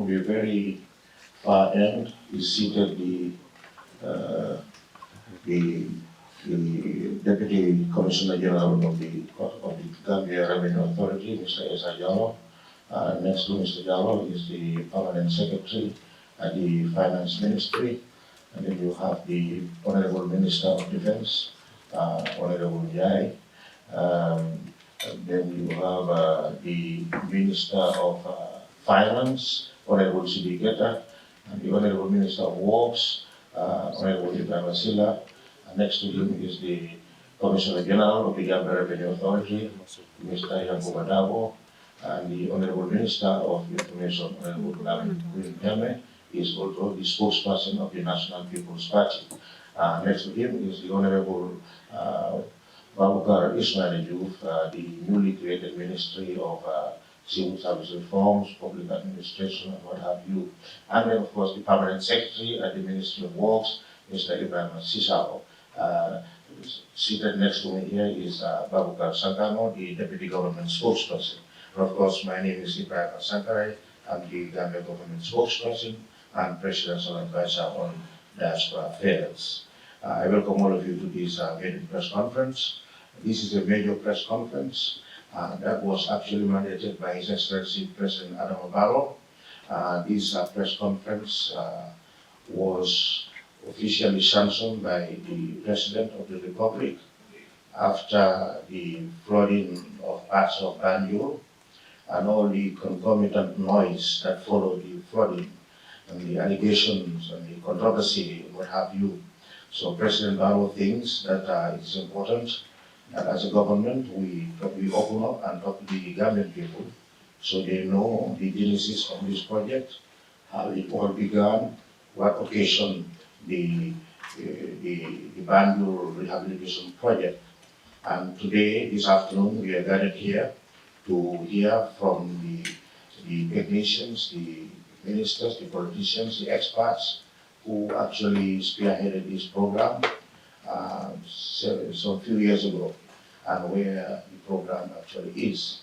the very far end is seated the Deputy Commissioner General of the Gambia Revenue Authority, Mr. Esa Jallo. Next to Mr. Jallo is the Permanent Secretary at the Finance Ministry. And then you have the Honorable Minister of Defense, Honorable Jai. And then you have the Minister of Finance, Honorable Sidi Geta, and the Honorable Minister of Works, Honorable Ibrahim Wasila. Next to him is the Commissioner General of the Gambia Revenue Authority, Mr. Yankuba Dabo, and the Honorable Minister of Information, Honorable Lamin Queen is also the spokesperson of the National People's Party. Next to him is the Honorable Babukar Ismail Juf, the newly created Ministry of Civil Service Reforms, Public Administration, and what have you. And then, of course, the Permanent Secretary at the Ministry of Works, Mr. Ibrahim Sisao. Seated next to me here is Babukar Sankano, the Deputy Government Spokesperson. And of course, my name is Ibrahim Sankare. I'm the Gambia Government Spokesperson and Presidential Advisor on Diaspora Affairs. I welcome all of you to this major press conference. This is a major press conference that was actually mandated by His Excellency President Adama Barrow. This press conference was officially sanctioned by the President of the Republic after the flooding of parts of Banjul and all the concomitant noise that followed the flooding and the allegations and the controversy and what have you. So President Barrow thinks that it's important that as a government we open up and talk to the Gambian people so they know the genesis of this project, how it all began, what occasioned the Banjul Rehabilitation project. And today, this afternoon, we are gathered here to hear from the technicians, the ministers, the politicians, the experts who actually spearheaded this program so a few years ago, and where the program actually is.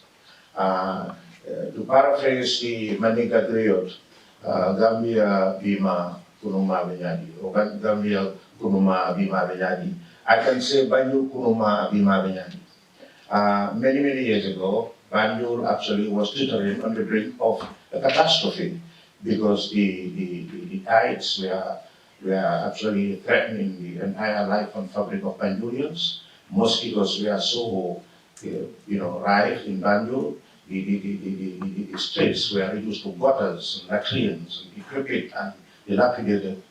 To paraphrase the Maninka griot, Gambia Bima Kunuma Benyadi, or Gambia Kunuma Bima Benyadi, I can say Banjul Kunuma Bima Benyadi. Many years ago, Banjul actually was teetering on the brink of a catastrophe because the tides were actually threatening the entire life and fabric of Banjulians. Mosquitoes were so, rife in Banjul. The streets were reduced to gutters and latrines and decrepit and dilapidated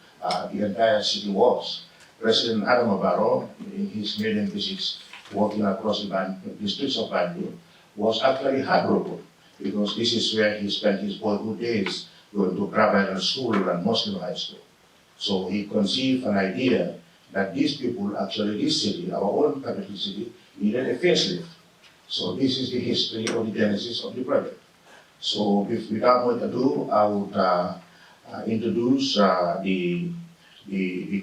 the entire city walls. President Adama Barrow, in his maiden visits walking across the streets of Banjul, was actually heartbroken because this is where he spent his boyhood days going to Grammar School and Muslim high school. So he conceived an idea that these people, actually this city, our own capital city, needed a facelift. So this is the history of the genesis of the project. So without much ado, I would introduce the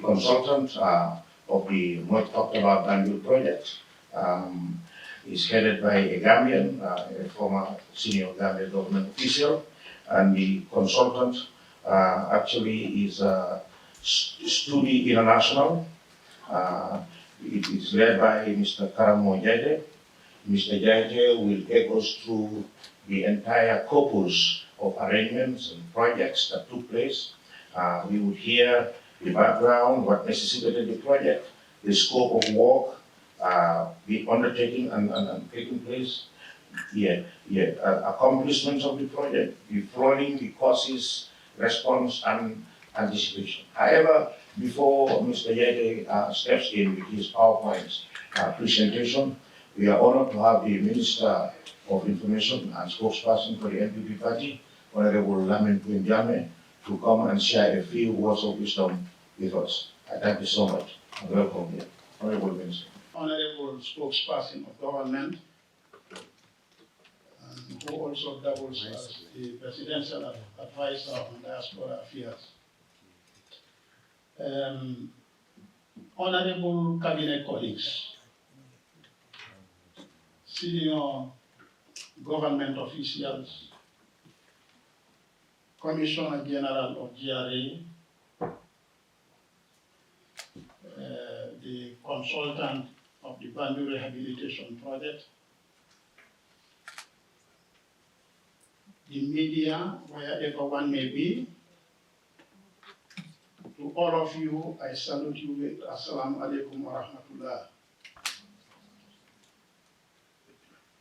consultant of the much talked about Banjul project. Is headed by a Gambian, a former senior Gambian government official, and the consultant actually is Studi International. It is led by Mr. Karamo Jaite. Mr. Jaite will take us through the entire corpus of arrangements and projects that took place. We would hear the background, what necessitated the project, the scope of work, the undertaking and taking place, accomplishments of the project, the flooding, the causes, response, and anticipation. However, before Mr. Yede steps in with his PowerPoint presentation, we are honored to have the Minister of Information and spokesperson for the NPP party, Honorable Lamin Queen, to come and share a few words of wisdom with us. I thank you so much and welcome here. Honorable Minister. Honorable spokesperson of government, and who also doubles as the presidential advisor on diaspora affairs. Honorable cabinet colleagues, senior government officials, Commissioner General of GRA, the consultant of the Banjul Rehabilitation Project, the media, wherever one may be. To all of you, I salute you with Assalamu alaikum wa rahmatullah.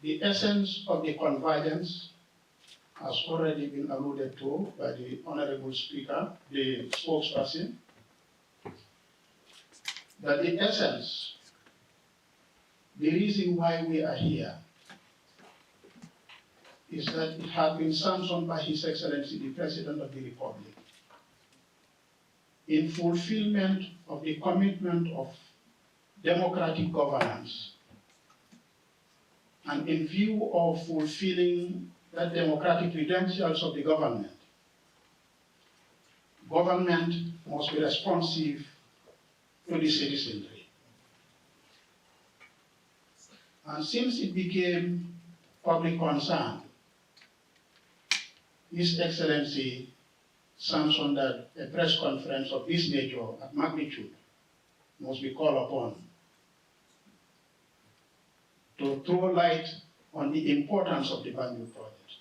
The essence of the convergence has already been alluded to by the Honorable Speaker, the spokesperson, that the essence, the reason why we are here, is that it has been sanctioned by His Excellency, the President of the Republic, in fulfillment of the commitment of democratic governance, and in view of fulfilling the democratic credentials of the government, government must be responsive to the citizenry. And since it became public concern, His Excellency sanctioned that a press conference of this nature at magnitude must be called upon to throw light on the importance of the Banjul project,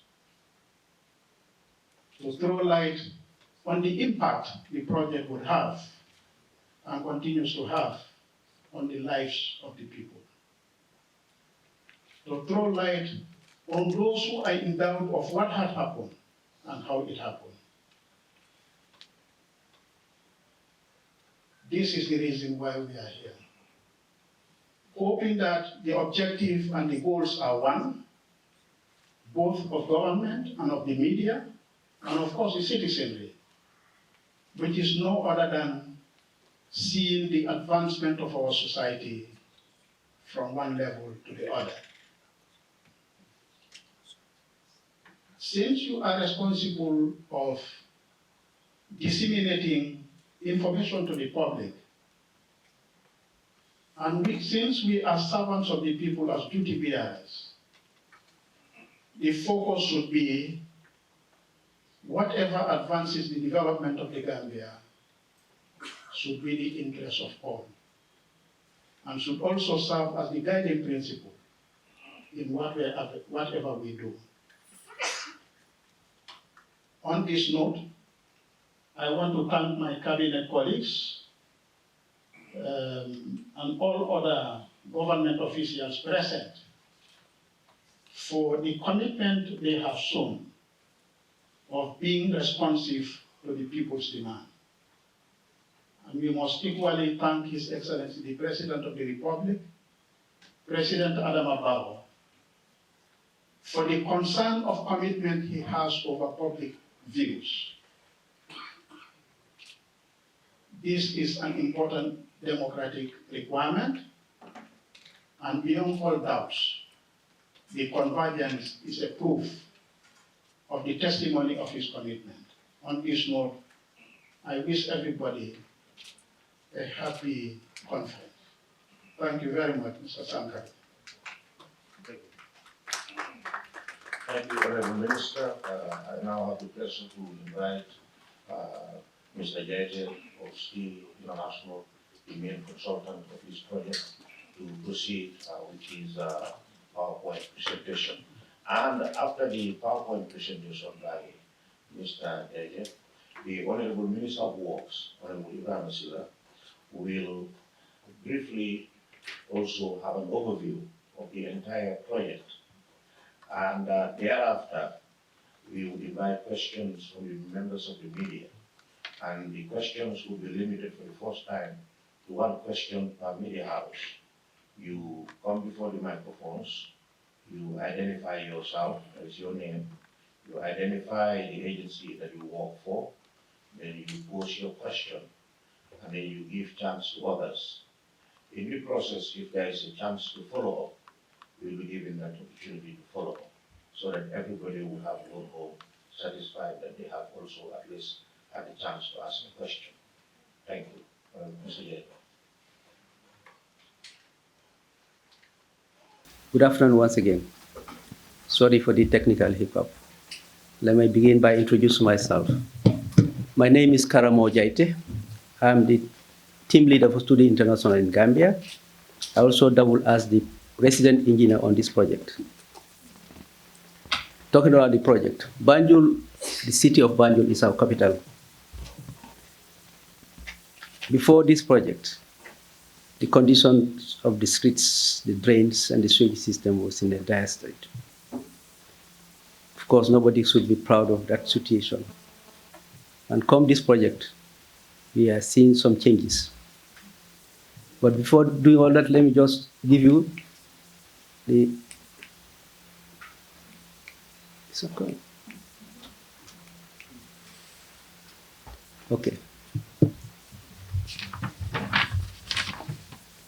to throw light on the impact the project would have and continues to have on the lives of the people, to throw light on those who are in doubt of what had happened and how it happened. This is the reason why we are here. Hoping that the objective and the goals are one, both of government and of the media, and of course the citizenry, which is no other than seeing the advancement of our society from one level to the other. Since you are responsible of disseminating information to the public, and since we are servants of the people as duty bearers, the focus should be whatever advances the development of the Gambia should be the interest of all, and should also serve as the guiding principle in whatever we do. On this note, I want to thank my cabinet colleagues and all other government officials present for the commitment they have shown of being responsive to the people's demand. And we must equally thank His Excellency, the President of the Republic, President Adama Barrow, for the concern of commitment he has over public views. This is an important democratic requirement, and beyond all doubts, the convergence is a proof of the testimony of his commitment. On this note, I wish everybody a happy conference. Thank you very much, Mr. Sankar. Thank you, Honorable Minister. I now have the pleasure to invite Mr. Jeje of the International, the main consultant of this project, to proceed with his PowerPoint presentation. And after the PowerPoint presentation by Mr. Jeje, the Honorable Minister of Works, Honorable Ibrahim Sila, will briefly also have an overview of the entire project. And thereafter, we will invite questions from the members of the media. And the questions will be limited for the first time to one question per media house. You come before the microphones, you identify yourself, that is your name, you identify the agency that you work for, then you pose your question, and then you give chance to others. In the process, if there is a chance to follow up, you will be given that opportunity to follow up, so that everybody will have gone home satisfied that they have also at least had the chance to ask a question. Thank you. Mr. Jacob. Good afternoon once again. Sorry for the technical hiccup. Let me begin by introducing myself. My name is Karamo Jaite. I'm the team leader for Study International in Gambia. I also double as the resident engineer on this project. Talking about the project, Banjul, the city of Banjul is our capital. Before this project, the conditions of the streets, the drains, and the sewage system was in a dire state. Of course, nobody should be proud of that situation. And come this project, we are seeing some changes. But before doing all that, let me just give you the. It's okay. Okay.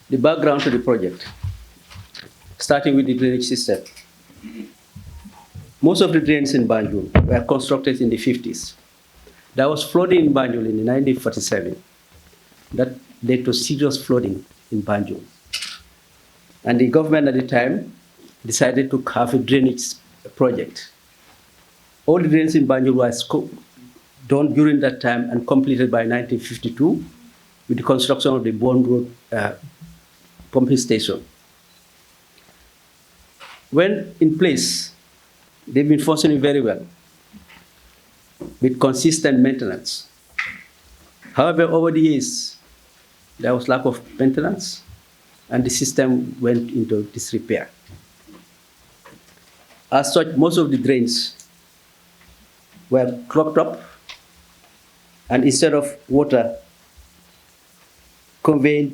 The background to the project, starting with the drainage system. Most of the drains in Banjul were constructed in the 50s. There was flooding in Banjul in 1947. That led to serious flooding in Banjul. And the government at the time decided to have a drainage project. All the drains in Banjul were done during that time and completed by 1952 with the construction of the Bond Road pumping station. When in place, they've been functioning very well with consistent maintenance. However, over the years, there was lack of maintenance and the system went into disrepair. As such, most of the drains were clogged up, and instead of water conveyed,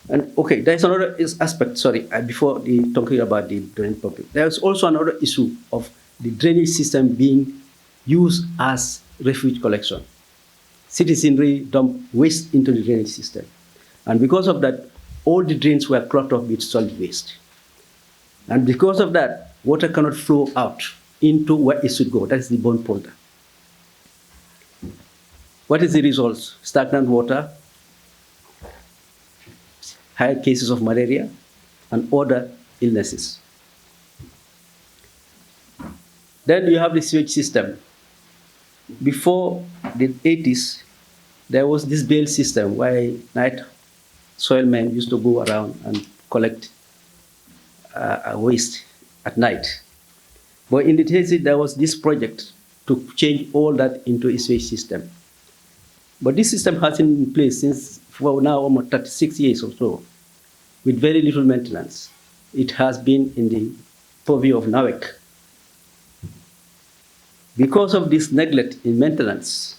And okay, there's another aspect, before talking about the drainage public. There's also another issue of the drainage system being used as refuge collection. Citizenry dump waste into the drainage system. And because of that, all the drains were clogged up with solid waste. And because of that, water cannot flow out into where it should go. That's the bond polder. What is the result? Stagnant water, high cases of malaria, and other illnesses. Then you have the sewage system. Before the 80s, there was this bale system where night soil men used to go around and collect waste at night. But in the 80s, there was this project to change all that into a sewage system. But this system has been in place since for now almost 36 years or so, with very little maintenance. It has been in the purview of NAWEC. Because of this neglect in maintenance,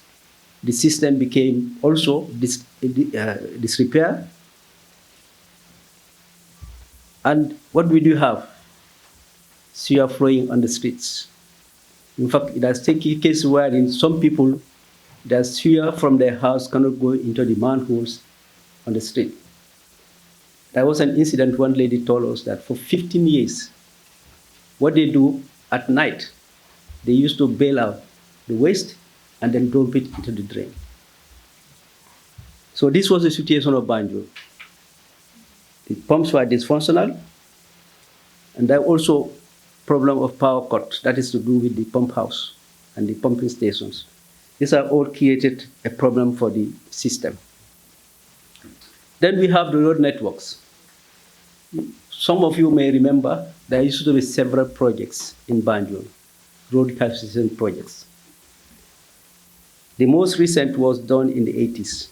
the system became also disrepair. And what we do have? Sewer flowing on the streets. In fact, it has taken cases where in some people, the sewer from their house cannot go into the manholes on the street. There was an incident, one lady told us that for 15 years, what they do at night, they used to bail out the waste and then dump it into the drain. So this was the situation of Banjul. The pumps were dysfunctional, and there was also problem of power cut, that is to do with the pump house and the pumping stations. These are all created a problem for the system. Then we have the road networks. Some of you may remember there used to be several projects in Banjul, road rehabilitation projects. The most recent was done in the 80s.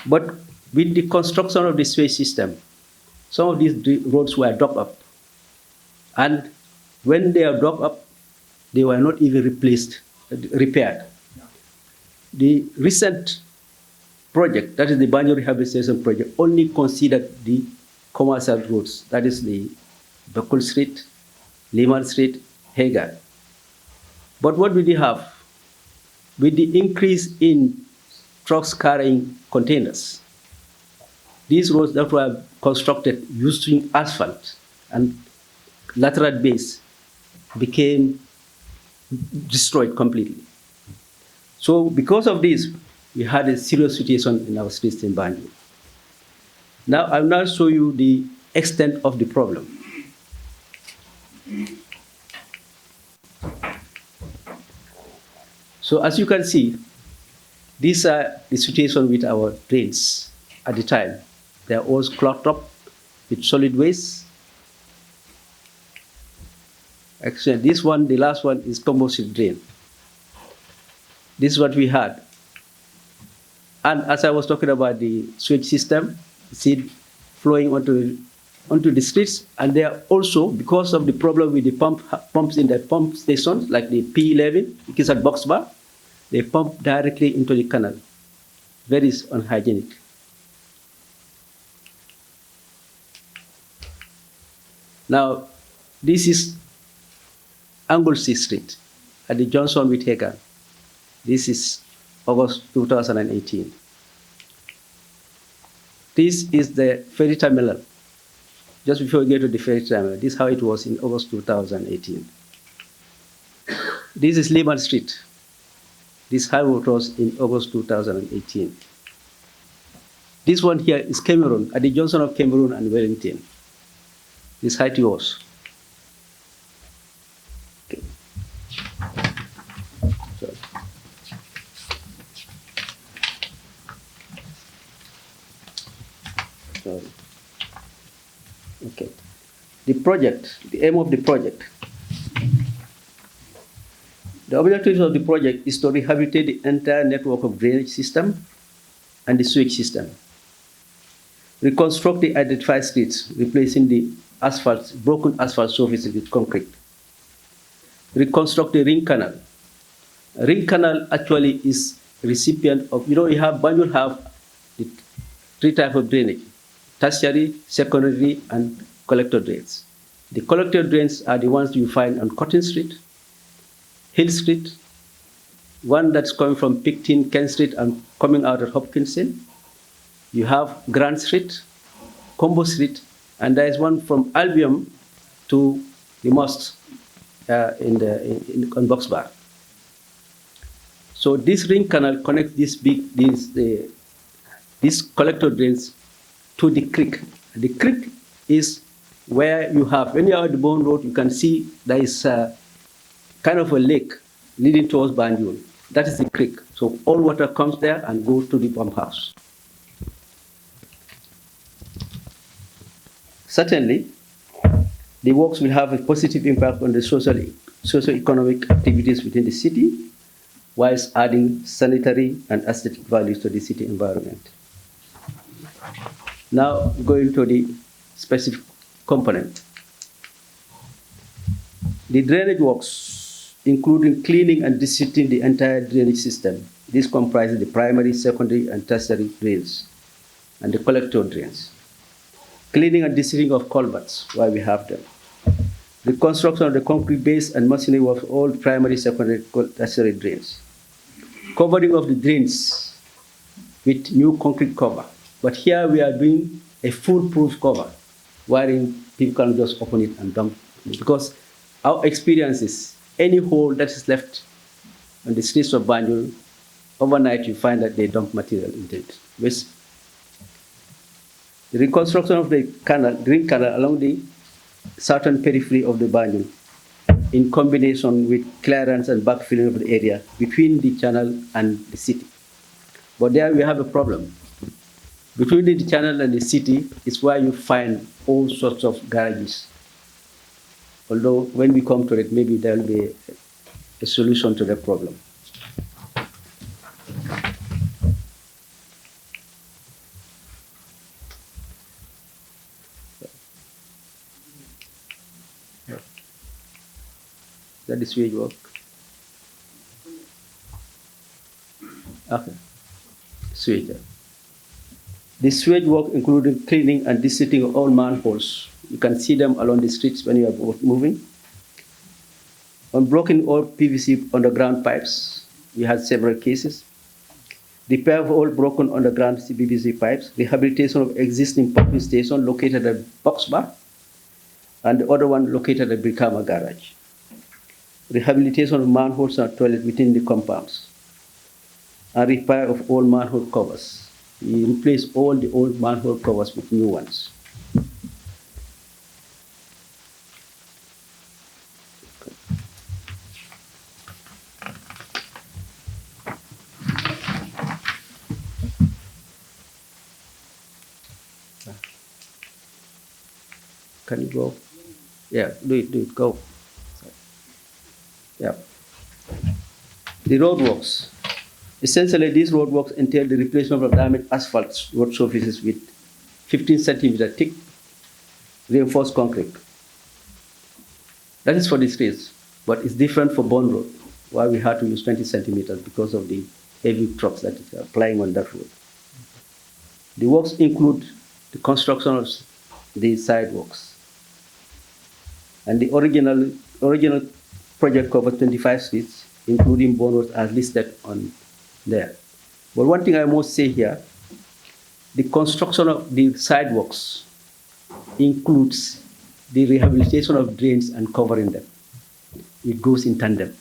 But with the construction of the sewage system, some of these roads were dug up. And when they are dug up, they were not even repaired. The recent project, that is the Banjul Rehabilitation project, only considered the commercial roads, that is the Bakul Street, Liman Street, Hagar. But what do they have? With the increase in trucks carrying containers, these roads that were constructed using asphalt and lateral base became destroyed completely. So because of this, we had a serious situation in our streets in Banjul. Now I will now show you the extent of the problem. So as you can see, these are the situation with our drains at the time. They are all clogged up with solid waste. Actually, this one, the last one, is composite drain. This is what we had. And as I was talking about the sewage system, see flowing onto the streets, and they are also, because of the problem with the pumps in the pump stations, like the P11, which is at Box Bar, they pump directly into the canal. Very unhygienic. Now, this is Anglesey Street at the Johnson with Hagan. This is August 2018. This is the ferry terminal. Just before we get to the ferry terminal, this is how it was in August 2018. This is Lehman Street. This is how it was in August 2018. This one here is Cameroon, at the junction of Cameroon and Wellington. This height was. Okay. Sorry. Okay. The project, the aim of the project. The objective of the project is to rehabilitate the entire network of drainage system and the sewage system. Reconstruct the identified streets, replacing the asphalt, broken asphalt surfaces with concrete. Reconstruct the ring canal. A ring canal actually is recipient of, Banjul have the three types of drainage: tertiary, secondary, and collector drains. The collector drains are the ones you find on Cotton Street, Hill Street, one that's coming from Picton, Kent Street, and coming out of Hopkinson. You have Grand Street, Combo Street, and there is one from Albion to the mosque on Box Bar. So this ring canal connects these collector drains to the creek. The creek is where you have, when you are at the Bone Road, you can see there is kind of a lake leading towards Banjul. That is the creek. So all water comes there and goes to the pump house. Certainly, the works will have a positive impact on the socio-economic activities within the city, whilst adding sanitary and aesthetic values to the city environment. Now, going to the specific component. The drainage works, including cleaning and disinfecting the entire drainage system. This comprises the primary, secondary, and tertiary drains, and the collector drains. Cleaning and disinfecting of culverts, why we have them. The construction of the concrete base and machinery of all primary, secondary, tertiary drains. Covering of the drains with new concrete cover. But here we are doing a foolproof cover, wherein people can just open it and dump it. Because our experience is any hole that is left on the streets of Banjul, overnight you find that they dump material into it. The reconstruction of the canal, green canal along the southern periphery of the Banjul, in combination with clearance and backfilling of the area between the channel and the city. But there we have a problem. Between the channel and the city is where you find all sorts of garages. Although when we come to it, maybe there will be a solution to the problem. That is sewage work. Okay. Sewage. The sewage work including cleaning and disinfecting of all manholes. You can see them along the streets when you are moving. Unblocking all PVC underground pipes. We had several cases. Repair of all broken underground PVC pipes. Rehabilitation of existing pumping station located at Box Bar, and the other one located at Brikama Garage. Rehabilitation of manholes and toilets within the compounds, and repair of all manhole covers. We replace all the old manhole covers with new ones. Can you go? Yeah, do it, go. Yeah. The roadworks. Essentially, these roadworks entail the replacement of damaged asphalt road surfaces with 15 centimeter thick reinforced concrete. That is for the streets, but it's different for Bond Road, where we had to use 20 centimeters because of the heavy trucks that are plying on that road. The works include the construction of the sidewalks. And the original project covered 25 streets, including Bond Road, as listed on there. But one thing I must say here, the construction of the sidewalks includes the rehabilitation of drains and covering them. It goes in tandem.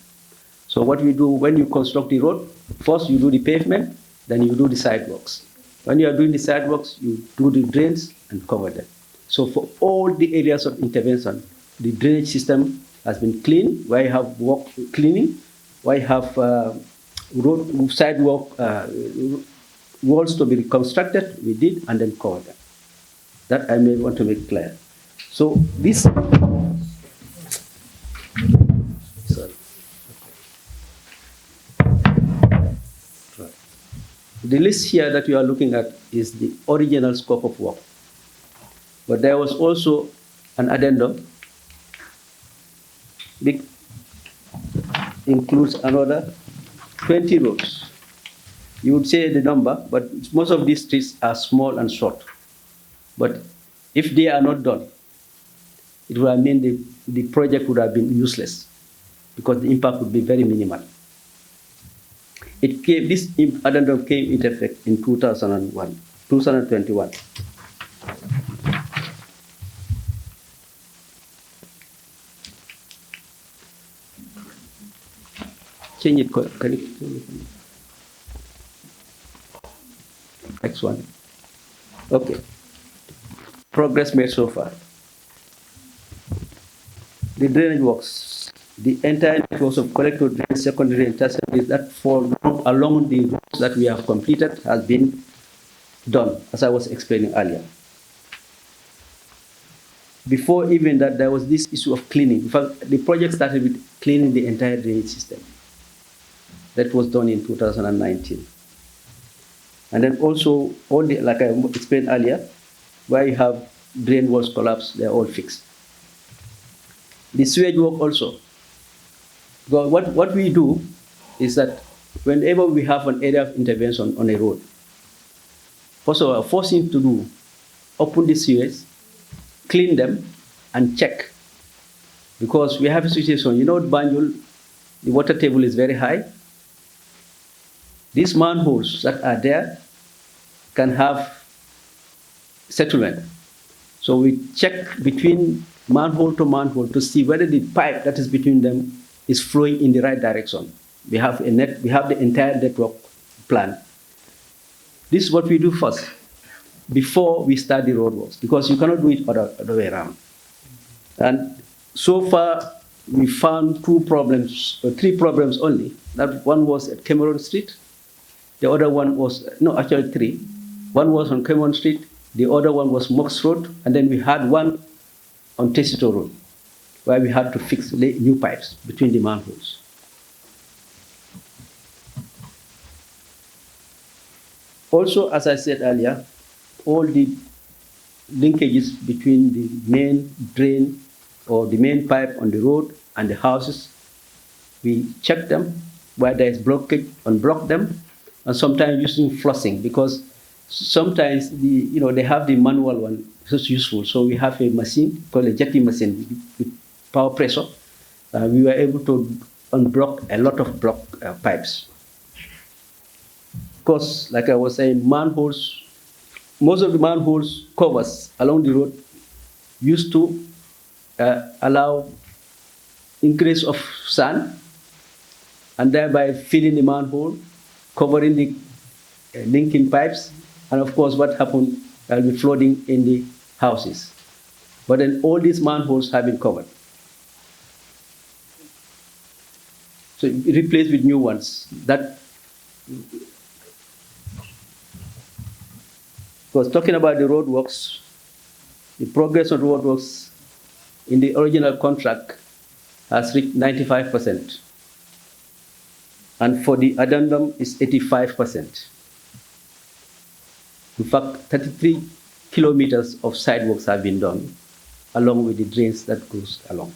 So what we do when you construct the road, first you do the pavement, then you do the sidewalks. When you are doing the sidewalks, you do the drains and cover them. So for all the areas of intervention, the drainage system has been cleaned, where you have walk cleaning, where you have road, sidewalk, walls to be reconstructed, we did, and then cover them. That I may want to make clear. So this, sorry. The list here that you are looking at is the original scope of work. But there was also an addendum. It includes another 20 roads. You would say the number, but most of these streets are small and short. But if they are not done, it would have mean the project would have been useless because the impact would be very minimal. This addendum came into effect in 2021. Change it, can you? Next one. Okay. Progress made so far. The drainage works. The entire network of collective drainage, secondary and tertiary that fall along the routes that we have completed has been done, as I was explaining earlier. Before even that, there was this issue of cleaning. In fact, the project started with cleaning the entire drainage system. That was done in 2019. And then also, all the, like I explained earlier, where you have drain walls collapsed, they're all fixed. The sewage work also. What we do is that whenever we have an area of intervention on a road, first of all, first thing to do, open the sewage, clean them, and check. Because we have a situation, you know, Banjul, the water table is very high. These manholes that are there can have settlement. So we check between manhole to manhole to see whether the pipe that is between them is flowing in the right direction. We have the entire network plan. This is what we do first, before we start the roadworks, because you cannot do it other way around. And so far, we found three problems only. That one was at Cameron Street. The other one was, no, actually three. One was on Cameron Street. The other one was Mox Road. And then we had one on Tessito Road, where we had to fix new pipes between the manholes. Also, as I said earlier, all the linkages between the main drain or the main pipe on the road and the houses, we check them where there is blockage, unblock them, and sometimes using flushing, because sometimes they have the manual one, it's useful. So we have a machine called a jetty machine with power pressure. We were able to unblock a lot of blocked pipes. Because, like I was saying, manholes, most of the manholes covers along the road used to allow increase of sand and thereby filling the manhole, covering the linking pipes, and of course what happened, will be flooding in the houses. But then all these manholes have been covered. So replaced with new ones. Because talking about the roadworks, the progress on roadworks in the original contract has reached 95%. And for the addendum is 85%. In fact, 33 kilometers of sidewalks have been done, along with the drains that goes along.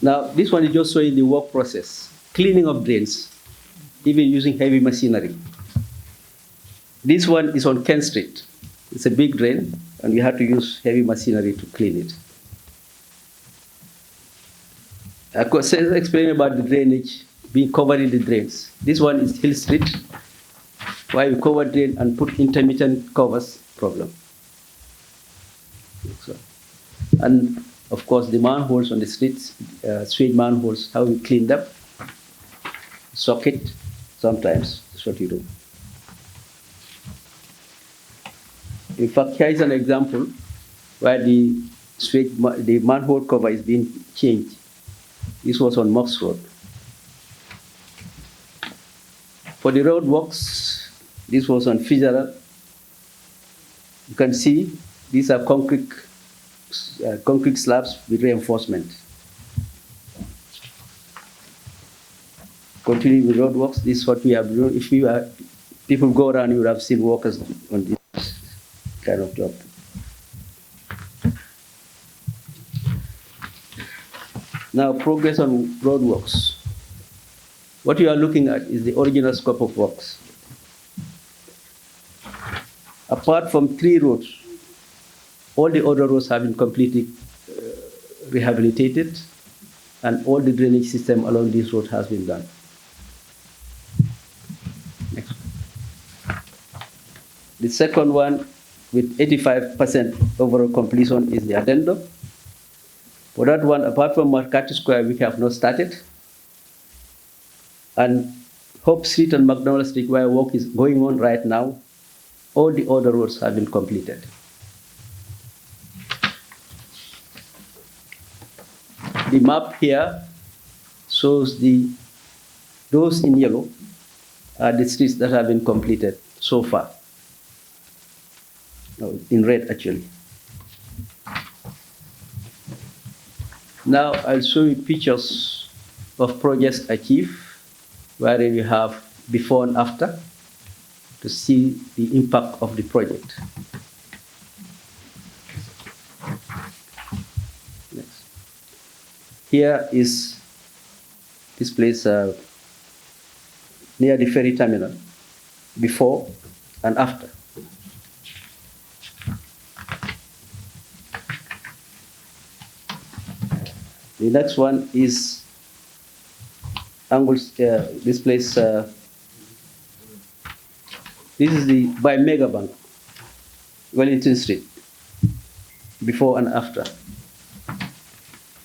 Now, this one is just showing the work process, cleaning of drains, even using heavy machinery. This one is on Kent Street. It's a big drain, and we had to use heavy machinery to clean it. I could explain about the drainage being covered in the drains. This one is Hill Street, where we cover drain and put intermittent covers problem. So, and of course, the manholes on the streets, sewage manholes, how we clean them, socket, sometimes, that's what you do. In fact, here is an example where the manhole cover is being changed. This was on Mox Road. For the road works, this was on Fitzgerald. You can see these are concrete slabs with reinforcement. Continuing with road works, this is what we have done. If people go around, you would have seen workers on this kind of job. Now, progress on roadworks. What you are looking at is the original scope of works. Apart from 3 roads, all the other roads have been completely rehabilitated, and all the drainage system along this road has been done. Next. The second one, with 85% overall completion, is the addendum. For that one, apart from Marcati Square, we have not started. And Hope Street and McDonald Street, where work is going on right now, all the other roads have been completed. The map here shows those in yellow are the streets that have been completed so far. No, in red, actually. Now I'll show you pictures of projects achieved, where you have before and after, to see the impact of the project. Next. Here is this place near the ferry terminal, before and after. The next one is Angles, this place, this is the by Megabank, Wellington Street, before and after.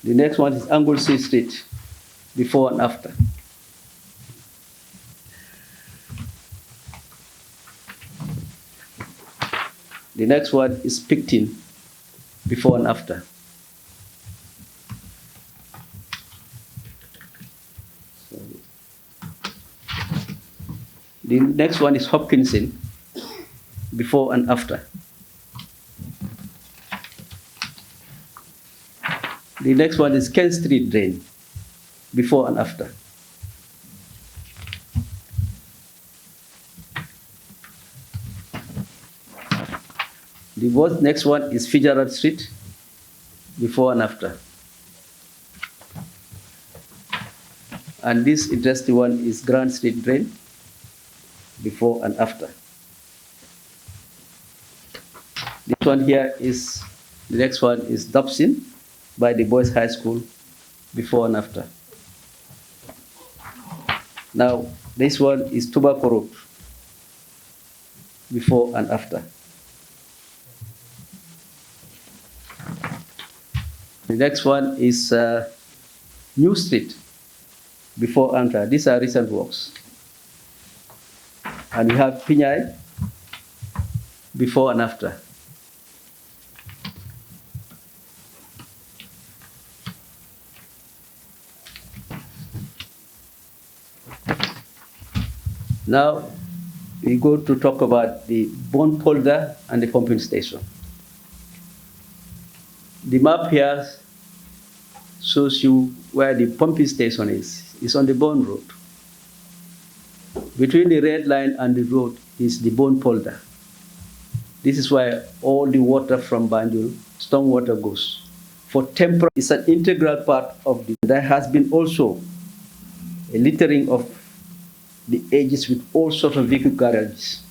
The next one is Anglesey Street, before and after. The next one is Picton, before and after. The next one is Hopkinson, before and after. The next one is Kent Street Drain, before and after. The next one is Fitzgerald Street, before and after. And this interesting one is Grand Street Drain, before and after. This one here is, the next one is Dobson by the Boys High School, before and after. Now, this one is Tobacco Road, before and after. The next one is New Street, before and after. These are recent works. And we have Pinyai, before and after. Now, we go to talk about the bone polder and the pumping station. The map here shows you where the pumping station is. It's on the bone road. Between the red line and the road is the bone polder. This is where all the water from Banjul, stormwater goes. For temporary, it's an integral part of the. There has been also a littering of the edges with all sorts of vehicle garages,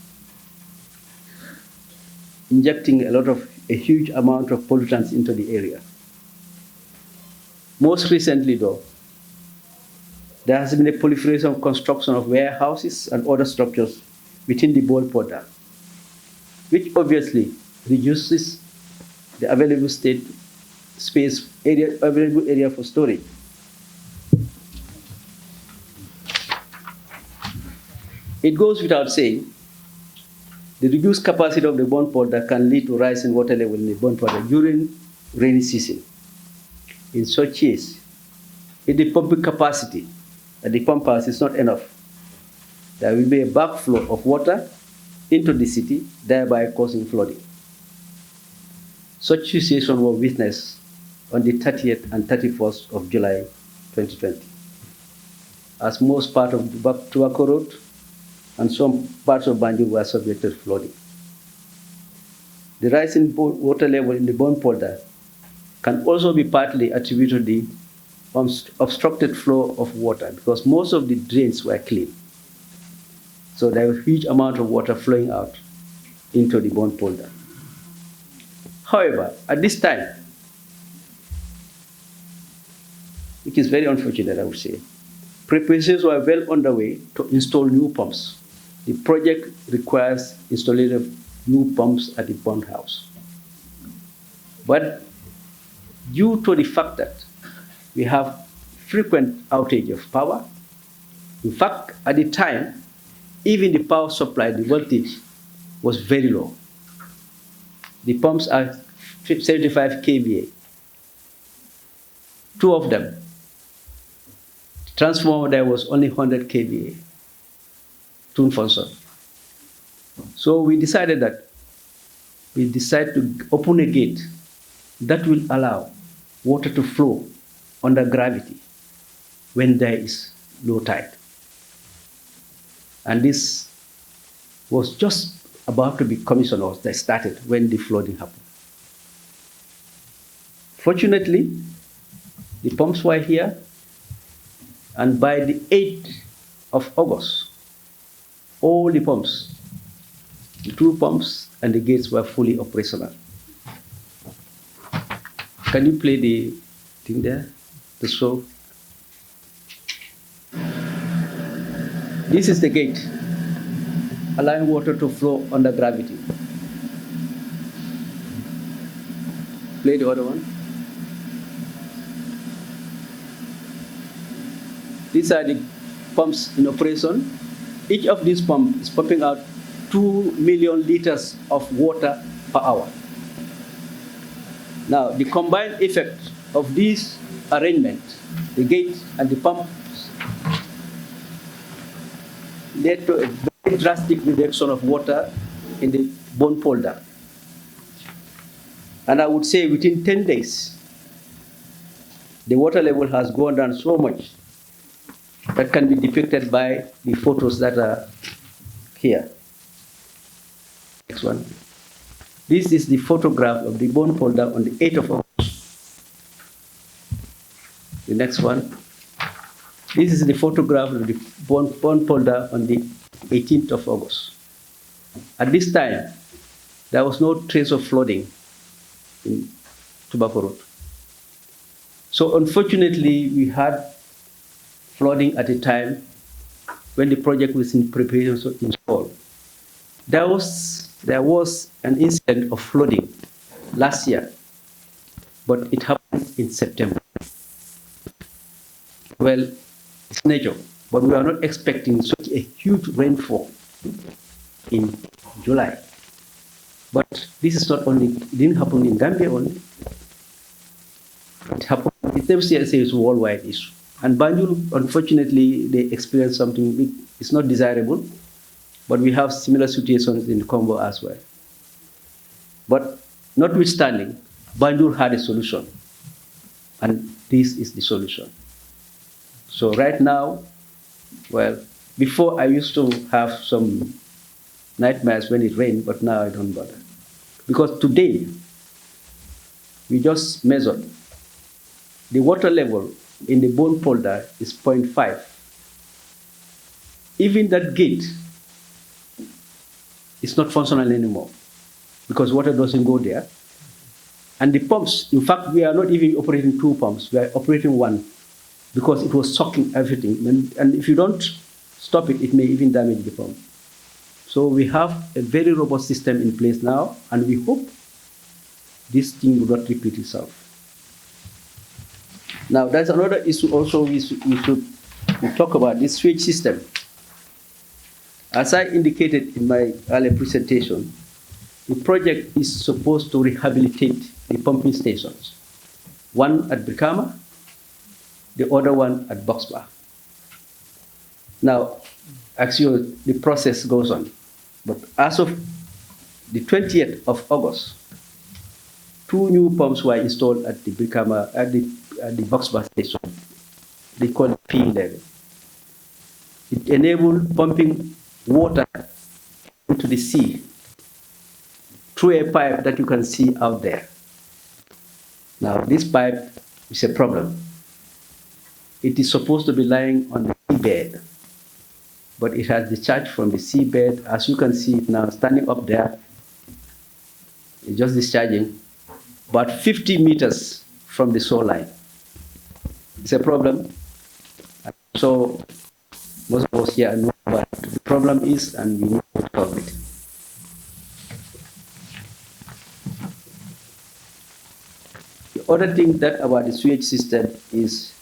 injecting a huge amount of pollutants into the area. Most recently, though, there has been a proliferation of construction of warehouses and other structures within the bone polder, which obviously reduces the available available area for storage. It goes without saying, the reduced capacity of the bone polder can lead to rise in water level in the bone polder during rainy season. In such case, if the pumping capacity at the pump house is not enough, there will be a backflow of water into the city, thereby causing flooding. Such situation was witnessed on the 30th and 31st of July 2020, as most part of the Tobacco Road and some parts of Banjul were subjected to flooding. The rise in water level in the bone polder can also be partly attributed to the obstructed flow of water, because most of the drains were clean. So there was a huge amount of water flowing out into the bone polder. However, at this time, which is very unfortunate, I would say, preparations were well underway to install new pumps. The project requires installation of new pumps at the pump house. But due to the fact that we have frequent outage of power, in fact, at the time, even the power supply, the voltage was very low. The pumps are 75 kVA. Two of them. The transformer there was only 100 kVA. Tune function. So we decided to open a gate that will allow water to flow under gravity when there is low tide. And this was just about to be commissioned, or that started when the flooding happened. Fortunately, the pumps were here, and by the 8th of August, all the pumps, the two pumps and the gates were fully operational. Can you play the thing there, the show? This is the gate, allowing water to flow under gravity. Play the other one. These are the pumps in operation. Each of these pumps is pumping out 2 million liters of water per hour. Now, the combined effect of these arrangements, the gate and the pumps, led to a very drastic reduction of water in the bone polder. And I would say within 10 days, the water level has gone down so much that can be depicted by the photos that are here. Next one. This is the photograph of the bone polder on the 8th of August. The next one. This is the photograph of the bone polder on the 18th of August. At this time, there was no trace of flooding in Tobacco Road. So unfortunately, we had flooding at a time when the project was in preparation to install. There was an incident of flooding last year, but it happened in September. Well, it's nature, but we are not expecting such a huge rainfall in July. But this is not only, it didn't happen in Gambia only. It happened, it's a worldwide issue. And Banjul, unfortunately, they experienced something, it's not desirable, But we have similar situations in Congo as well. But notwithstanding, Banjul had a solution, and this is the solution. So right now, well, before I used to have some nightmares when it rained, but now I don't bother. Because today, we just measured the water level in the bone polder is 0.5. Even that gate is not functional anymore because water doesn't go there. And the pumps, in fact, we are not even operating 2 pumps, we are operating 1 because it was sucking everything. And if you don't stop it, it may even damage the pump. So we have a very robust system in place now, and we hope this thing will not repeat itself. Now, there's another issue also we talk about, this sewage system. As I indicated in my earlier presentation, the project is supposed to rehabilitate the pumping stations, one at Brikama, the other one at Boxbar. Now, actually, the process goes on. But as of the 20th of August, 2 new pumps were installed at the Brikama, at the Boxbar station. They call it P level. It enabled pumping water into the sea through a pipe that you can see out there. Now, this pipe is a problem. It is supposed to be lying on the seabed, but it has discharged from the seabed. As you can see it now, standing up there, it's just discharging about 50 meters from the shoreline. It's a problem. So most of us here know what the problem is, and we need to solve it. The other thing that about the sewage system is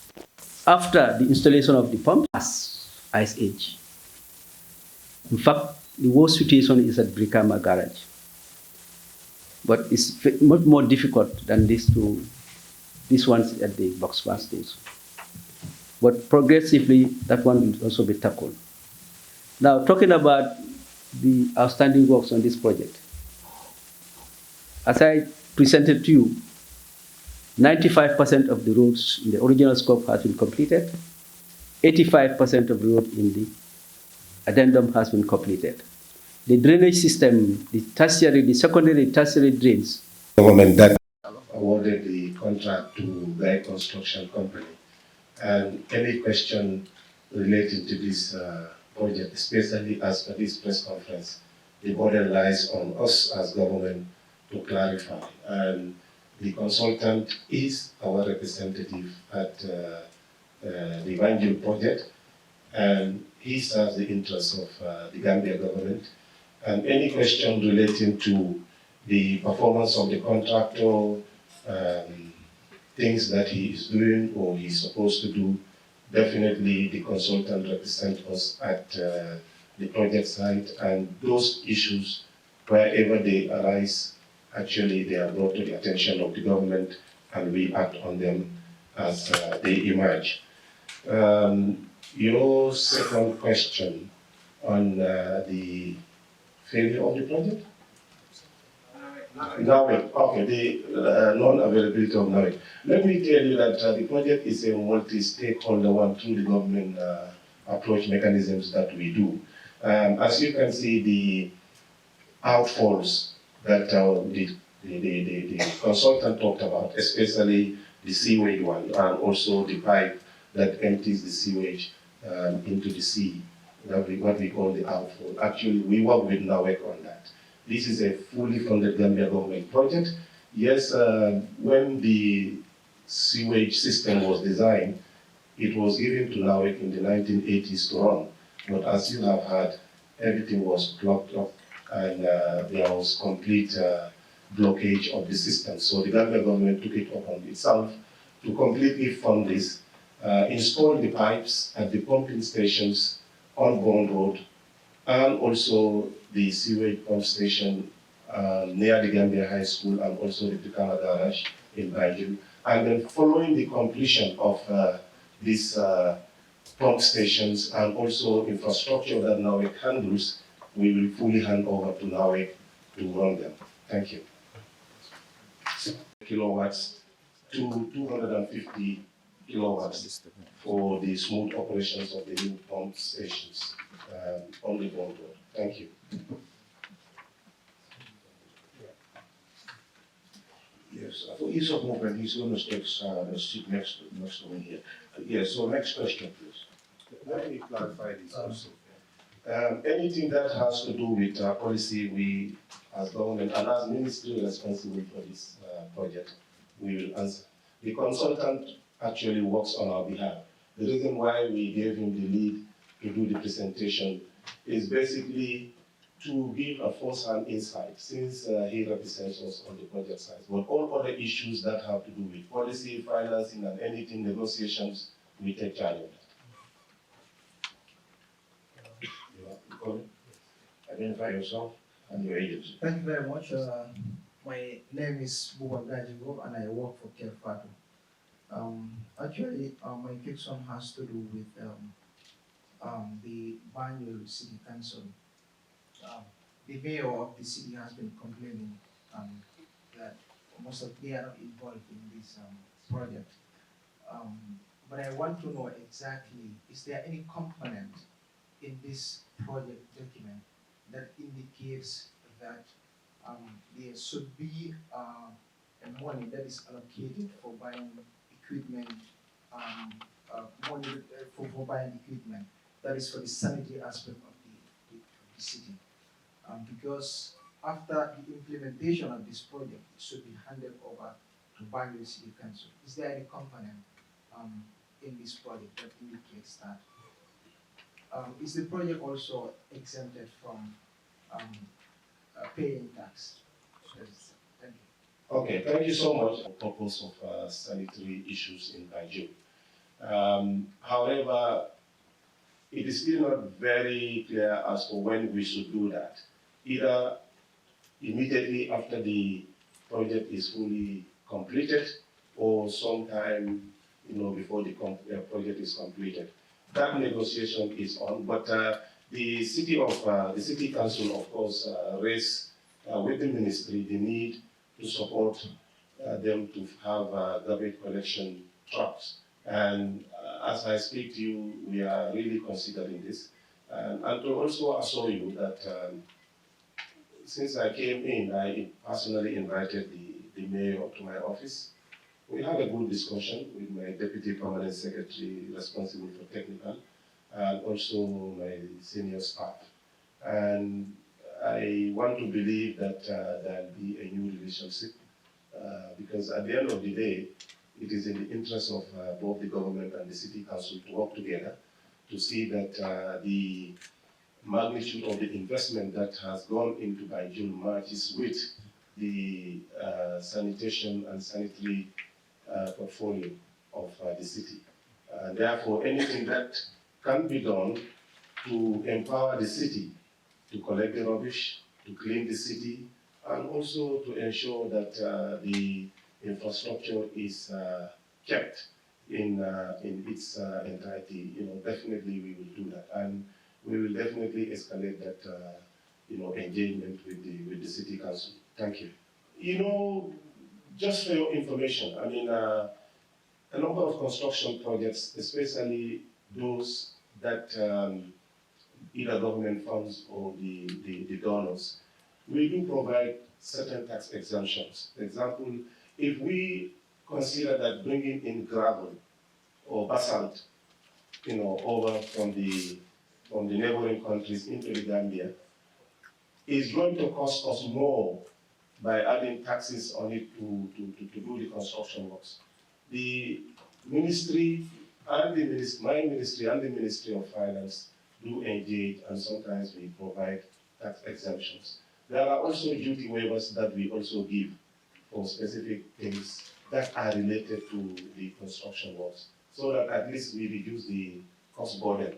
after the installation of the pump, ice age. In fact, the worst situation is at Brikama Garage. But it's much more difficult than these ones at the Boxbar stage. But progressively, that one will also be tackled. Now, talking about the outstanding works on this project. As I presented to you, 95% of the roads in the original scope has been completed. 85% of the road in the addendum has been completed. The drainage system, the secondary, tertiary drains. Government that awarded the contract to Guy Construction Company. And any question relating to this project, especially as per this press conference, the burden lies on us as government to clarify. And the consultant is our representative at the Banjul project, and he serves the interests of the Gambia government. And any question relating to the performance of the contractor, things that he is doing or he's supposed to do, definitely the consultant represents us at the project site, and those issues, wherever they arise, actually they are brought to the attention of the government and we act on them as they emerge. Your second question on the failure of the project? NAWIC, okay, the non-availability of NAWIC. Let me tell you that the project is a multi-stakeholder one through the government approach mechanisms that we do. As you can see, the outfalls that the consultant talked about, especially the sewage one, and also the pipe that empties the sewage into the sea, what we call the outfall. Actually, we work with NAWIC on that. This is a fully funded Gambia government project. Yes, when the sewage system was designed, it was given to NAWIC in the 1980s to run. But as you have heard, everything was blocked up and there was complete blockage of the system. So the Gambia government took it upon itself to completely fund this, install the pipes at the pumping stations on Bond Road, and also the sewage pump station near the Gambia High School, and also the Brikama Garage in Banjul. And then following the completion of these pump stations and also infrastructure that now it handles, we will fully hand over to NAWEC to run them. Thank you. Kilowatts to 250 kilowatts for the smooth operations of the new pump stations on the Bond Road. Thank you. Yes, for ease of movement, he's going to take the seat next to me here. Yes, so next question, please. Let me clarify this also. Anything that has to do with policy, we as government and as ministry responsible for this project, we will answer. The consultant actually works on our behalf. The reason why we gave him the lead to do the presentation is basically to give a first-hand insight, since he represents us on the project side. But all other issues that have to do with policy, financing, and anything negotiations, we take charge of that. Identify yourself and your agency. Thank you very much. My name is Banjul and I work for Kerfado. Actually, my question has to do with the Banjul City Council. The mayor of the city has been complaining that most of they are not involved in this project. But I want to know exactly, is there any component in this project document that indicates that there should be a money that is allocated for buying equipment, money for buying equipment that is for the sanitary aspect of the city? Because after the implementation of this project, it should be handed over to Banjul City Council. Is there any component in this project that indicates that? Is the project also exempted from paying tax? Thank you. Okay, thank you so much for the purpose of sanitary issues in Banjul. However, it is still not very clear as to when we should do that. Either immediately after the project is fully completed, or sometime before the project is completed. That negotiation is on, but the city council, of course, raised with the ministry the need to support them to have garbage collection trucks. And as I speak to you, we are really considering this. And to also assure you that since I came in, I personally invited the mayor to my office. We had a good discussion with my deputy permanent secretary responsible for technical, and also my senior staff. And I want to believe that there'll be a new relationship, because at the end of the day, it is in the interest of both the government and the city council to work together to see that the magnitude of the investment that has gone into Banjul matches with the sanitation and sanitary portfolio of the city. Therefore, anything that can be done to empower the city to collect the rubbish, to clean the city, and also to ensure that the infrastructure is kept in its entirety, definitely we will do that. And we will definitely escalate that, engagement with the city council. Thank you. Just for your information, I mean, a number of construction projects, especially those that either government funds or the donors, we do provide certain tax exemptions. For example, if we consider that bringing in gravel or basalt, over from the neighboring countries into the Gambia, is going to cost us more by adding taxes on it to do the construction works. The ministry and my ministry and the Ministry of Finance do engage, and sometimes we provide tax exemptions. There are also duty waivers that we also give for specific things that are related to the construction works, so that at least we reduce the cost burden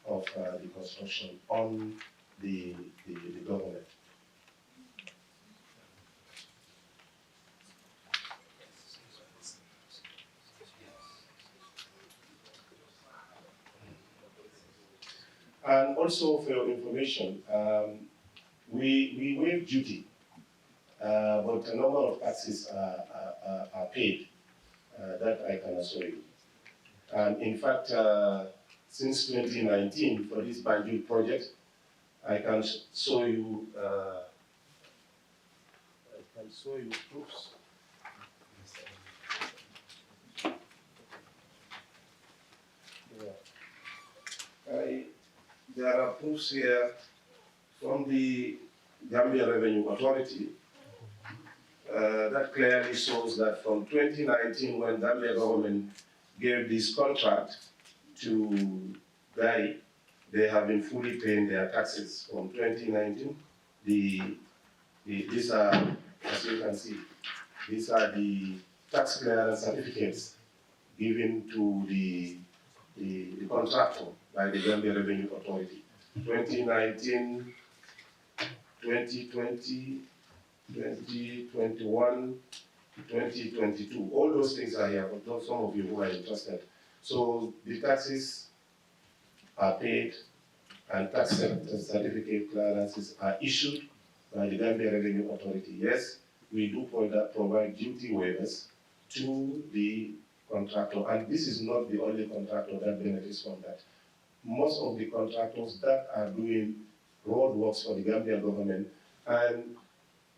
of the construction on the government. And also for your information, we waive duty, but a number of taxes are paid. That I can assure you. And in fact, since 2019, for this Banjul project, I can show you. Proofs. There are proofs here from the Gambia Revenue Authority that clearly shows that from 2019, when Gambia government gave this contract to Gai, they have been fully paying their taxes from 2019. These are, as you can see, these are the tax clearance certificates given to the contractor by the Gambia Revenue Authority. 2019, 2020, 2021, 2022. All those things are here for some of you who are interested. So the taxes are paid and tax certificate clearances are issued by the Gambia Revenue Authority. Yes, we do provide duty waivers to the contractor, and this is not the only contractor that benefits from that. Most of the contractors that are doing road works for the Gambia government, and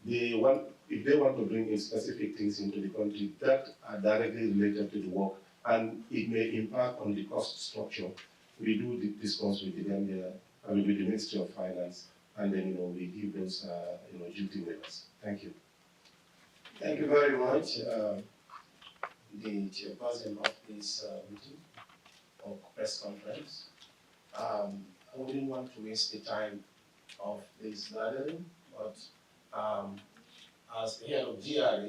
if they want to bring in specific things into the country that are directly related to the work, and it may impact on the cost structure, we do discuss with the Gambia, with the Ministry of Finance, and then we give those duty waivers. Thank you. Thank you very much, the chairperson of this meeting or press conference. I wouldn't want to waste the time of this gathering, but as the head of GRA,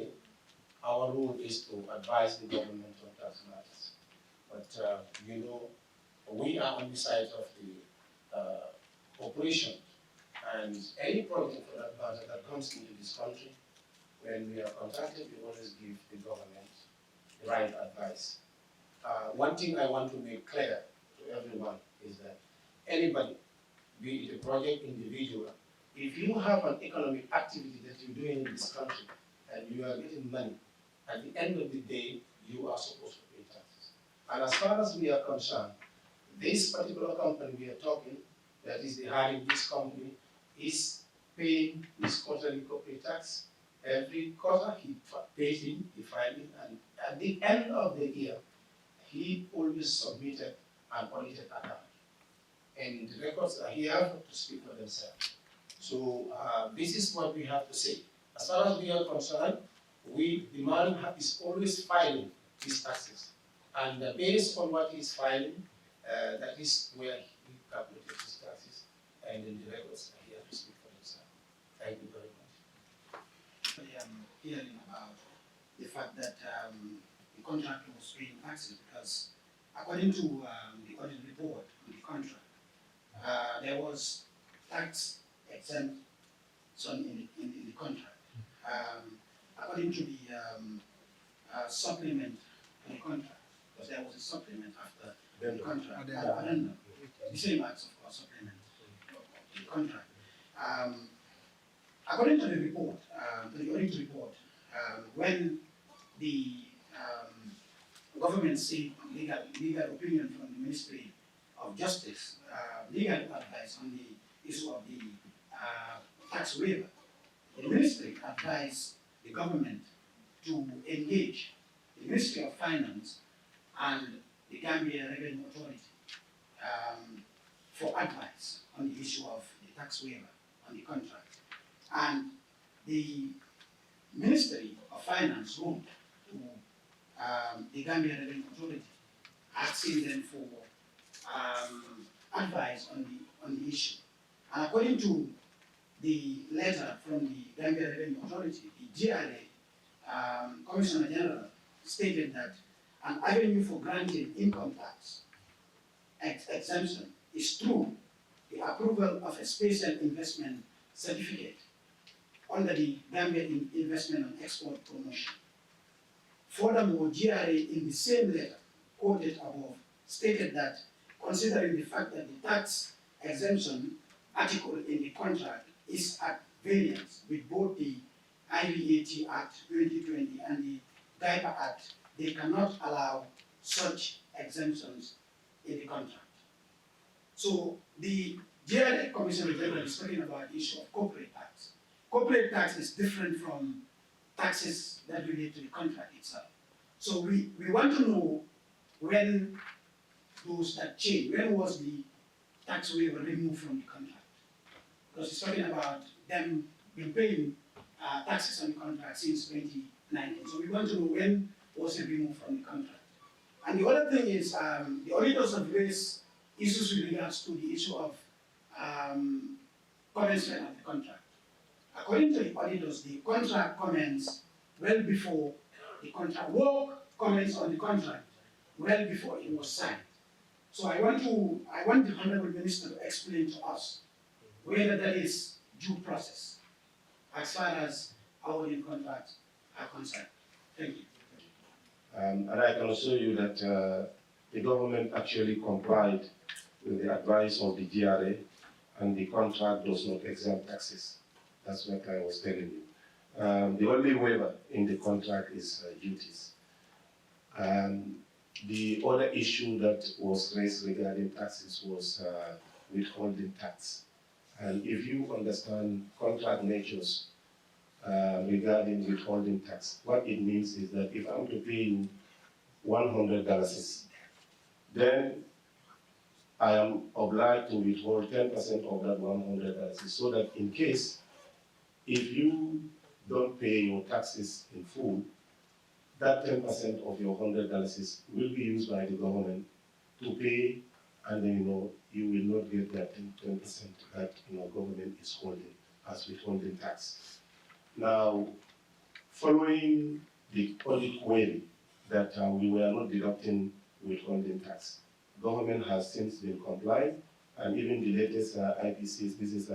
our role is to advise the government on tax matters. But we are on the side of the corporation, and any project for that matter that comes into this country, when we are contacted, we always give the government the right advice. One thing I want to make clear to everyone is that anybody, be it a project individual, if you have an economic activity that you're doing in this country and you are getting money, at the end of the day, you are supposed to pay taxes. And as far as we are concerned, this particular company we are talking, that is the hiring this company, is paying his quarterly corporate tax. Every quarter he pays in, he files in, and at the end of the year, he always submitted an audited account. And the records are here to speak for themselves. So this is what we have to say. As far as we are concerned, the man is always filing his taxes. And based on what he's filing, that is where he calculated his taxes. And then the records are here to speak for themselves. Thank you very much. I am hearing about the fact that the contractor was paying taxes because according to the audit report on the contract, there was tax exemption in the contract. According to the supplement to the contract, because there was a supplement after the contract, addendum, the same acts of course supplement to the contract. According to the report, the audit report, when the government seek legal opinion from the Ministry of Justice, legal advice on the issue of the tax waiver, the ministry advised the government to engage the Ministry of Finance and the Gambia Revenue Authority for advice on the issue of the tax waiver on the contract. And the Ministry of Finance wrote to the Gambia Revenue Authority asking them for advice on the issue. And according to the letter from the Gambia Revenue Authority, the GRA Commissioner General stated that an avenue for granting income tax exemption is through the approval of a special investment certificate under the Gambia Investment and Export Promotion. Furthermore, GRA in the same letter quoted above stated that considering the fact that the tax exemption article in the contract is at variance with both the IVAT Act 2020 and the GAIPA Act. They cannot allow such exemptions in the contract. So the GRA Commission is talking about the issue of corporate tax. Corporate tax is different from taxes that relate to the contract itself. So we want to know when those that change, when was the tax waiver removed from the contract? Because it's talking about them been paying taxes on the contract since 2019. So we want to know when was it removed from the contract. And the other thing is the auditors have raised issues with regards to the issue of commencement of the contract. According to the auditors, the contract commenced well before the contract work commenced on the contract well before it was signed. So I want the Honorable Minister to explain to us whether that is due process as far as our contracts are concerned. Thank you. And I can assure you that the government actually complied with the advice of the GRA, and the contract does not exempt taxes. That's what I was telling you. The only waiver in the contract is duties. The other issue that was raised regarding taxes was withholding tax. And if you understand contract natures regarding withholding tax, what it means is that if I'm to pay you $100, then I am obliged to withhold 10% of that $100, so that in case if you don't pay your taxes in full, that 10% of your $100 will be used by the government to pay, and then you will not get that 10% that government is holding as withholding tax. Now, following the audit query that we were not deducting withholding tax, government has since been compliant, and even the latest IPCs, this is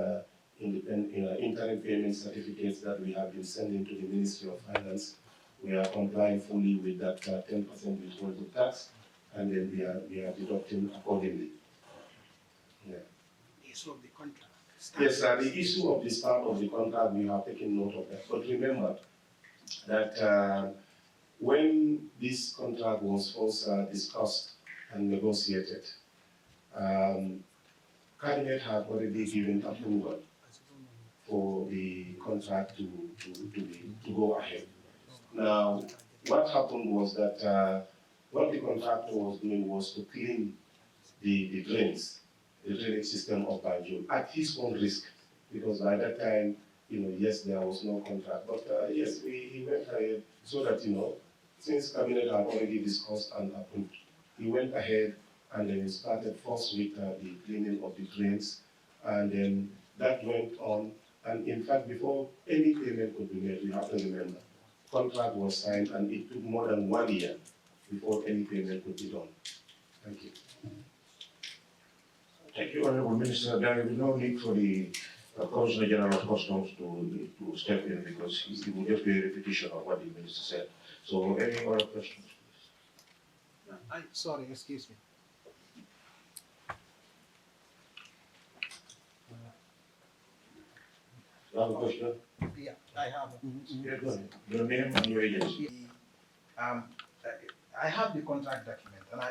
interim payment certificates that we have been sending to the Ministry of Finance. We are complying fully with that 10% withholding tax, and then we are deducting accordingly. Yeah. The issue of the contract. Yes, the issue of the start of the contract, we have taken note of that. But remember that when this contract was first discussed and negotiated, Cabinet had already given approval for the contract to go ahead. Now, what happened was that what the contractor was doing was to clean the drains, the drainage system of Banjul at his own risk, because by that time, yes, there was no contract, but yes, he went ahead so that, since Cabinet had already discussed and approved, he went ahead and then he started first with the cleaning of the drains, and then that went on, and in fact, before any payment could be made, we have to remember, contract was signed, and it took more than 1 year before any payment could be done. Thank you. Thank you, Honorable Minister. There will be no need for the Commissioner General of Customs to step in, because it will just be a repetition of what the Minister said. So, any other questions? Sorry, excuse me. You have a question? Yeah, I have. Yeah, go ahead. Your name and your agency. I have the contract document, and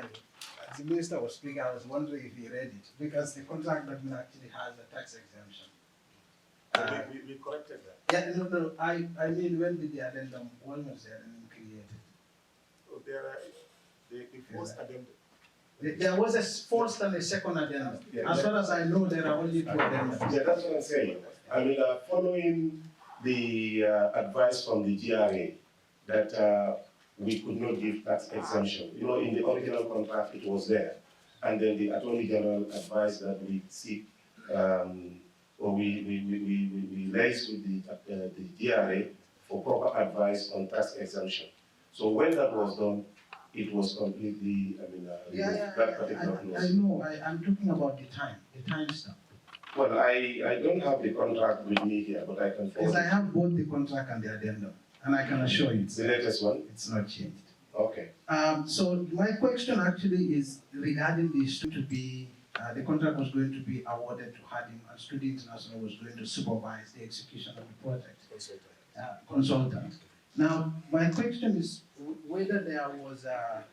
as the minister was speaking, I was wondering if he read it, because the contract document actually has a tax exemption. We corrected that. Yeah, no, I mean, when did the addendum, when was the addendum created? So the first addendum. There was a first and a second addendum. As far as I know, there are only 2 addendums. Yeah, that's what I'm saying. I mean, following the advice from the GRA that we could not give tax exemption. In the original contract it was there, and then the Attorney General advised that we seek, or we liaise with the GRA for proper advice on tax exemption. So when that was done, it was completely, that particular clause. I know, I'm talking about the time stamp. Well, I don't have the contract with me here, but I can forward Because I have both the contract and the addendum, and I can assure you the latest one. it's not changed. Okay. So my question actually is regarding the contract was going to be awarded to Hadim, and Study International was going to supervise the execution of the project. Consultant. Now, my question is whether there was a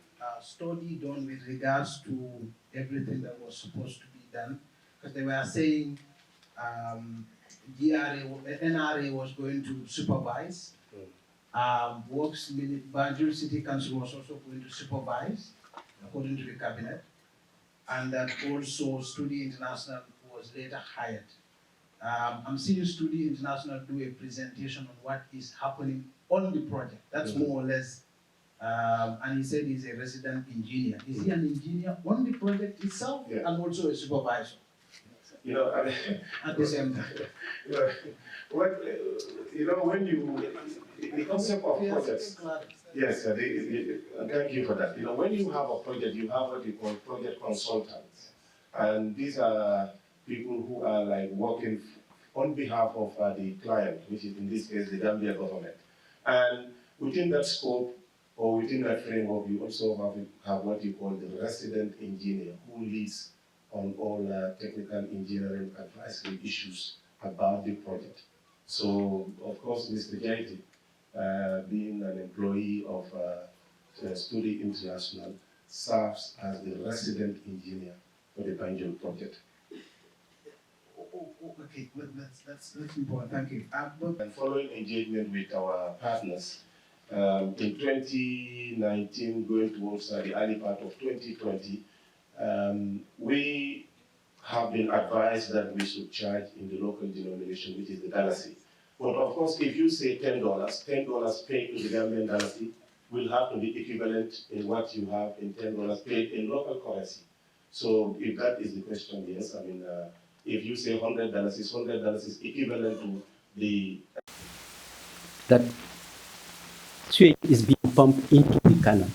study done with regards to everything that was supposed to be done, because they were saying NRA was going to supervise. Banjul City Council was also going to supervise, according to the cabinet, and that also Study International was later hired. I'm seeing Study International do a presentation on what is happening on the project. That's more or less, and he said he's a resident engineer. Is he an engineer on the project itself and also a supervisor? You know, I mean, at the same time. When the concept of projects, yes, thank you for that. You know, when you have a project, you have what you call project consultants. And these are people who are like working on behalf of the client, which is in this case the Gambia government. And within that scope, or within that framework, you also have what you call the resident engineer, who leads on all technical engineering advisory issues about the project. So, of course, Mr. Jaiti, being an employee of Study International, serves as the resident engineer for the Banjul project. Okay, that's important. Thank you. And following engagement with our partners, in 2019, going towards the early part of 2020, we have been advised that we should charge in the local denomination, which is the dalasi. But of course, if you say $10 paid to the Gambian dalasi will have to be equivalent in what you have in $10 paid in local currency. So if that is the question, yes, I mean, if you say $100 is equivalent to the... That sewage is being pumped into the canal,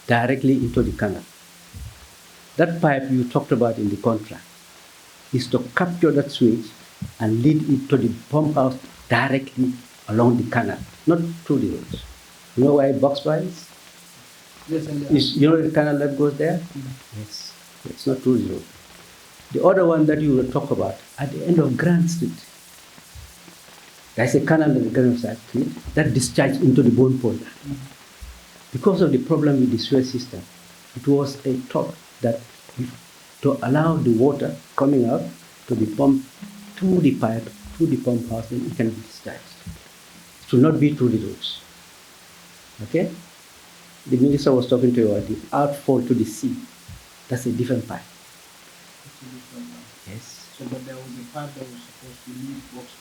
directly into the canal. That pipe you talked about in the contract is to capture that sewage and lead it to the pump house directly along the canal, not through the roads. You know why box is? Yes, you know the canal that goes there? Yes, it's not through the road. The other one that you will talk about, at the end of Grand Street, there's a canal at the Grand Street that discharged into the bone polder. Because of the problem with the sewage system, it was a thought that to allow the water coming out to be pumped through the pipe, through the pump house, then it can be discharged. It should not be through the roads. Okay? The minister was talking to you about the outfall to the sea. That's a different pipe. Yes. So, but there was a part that was supposed to leave Boxer.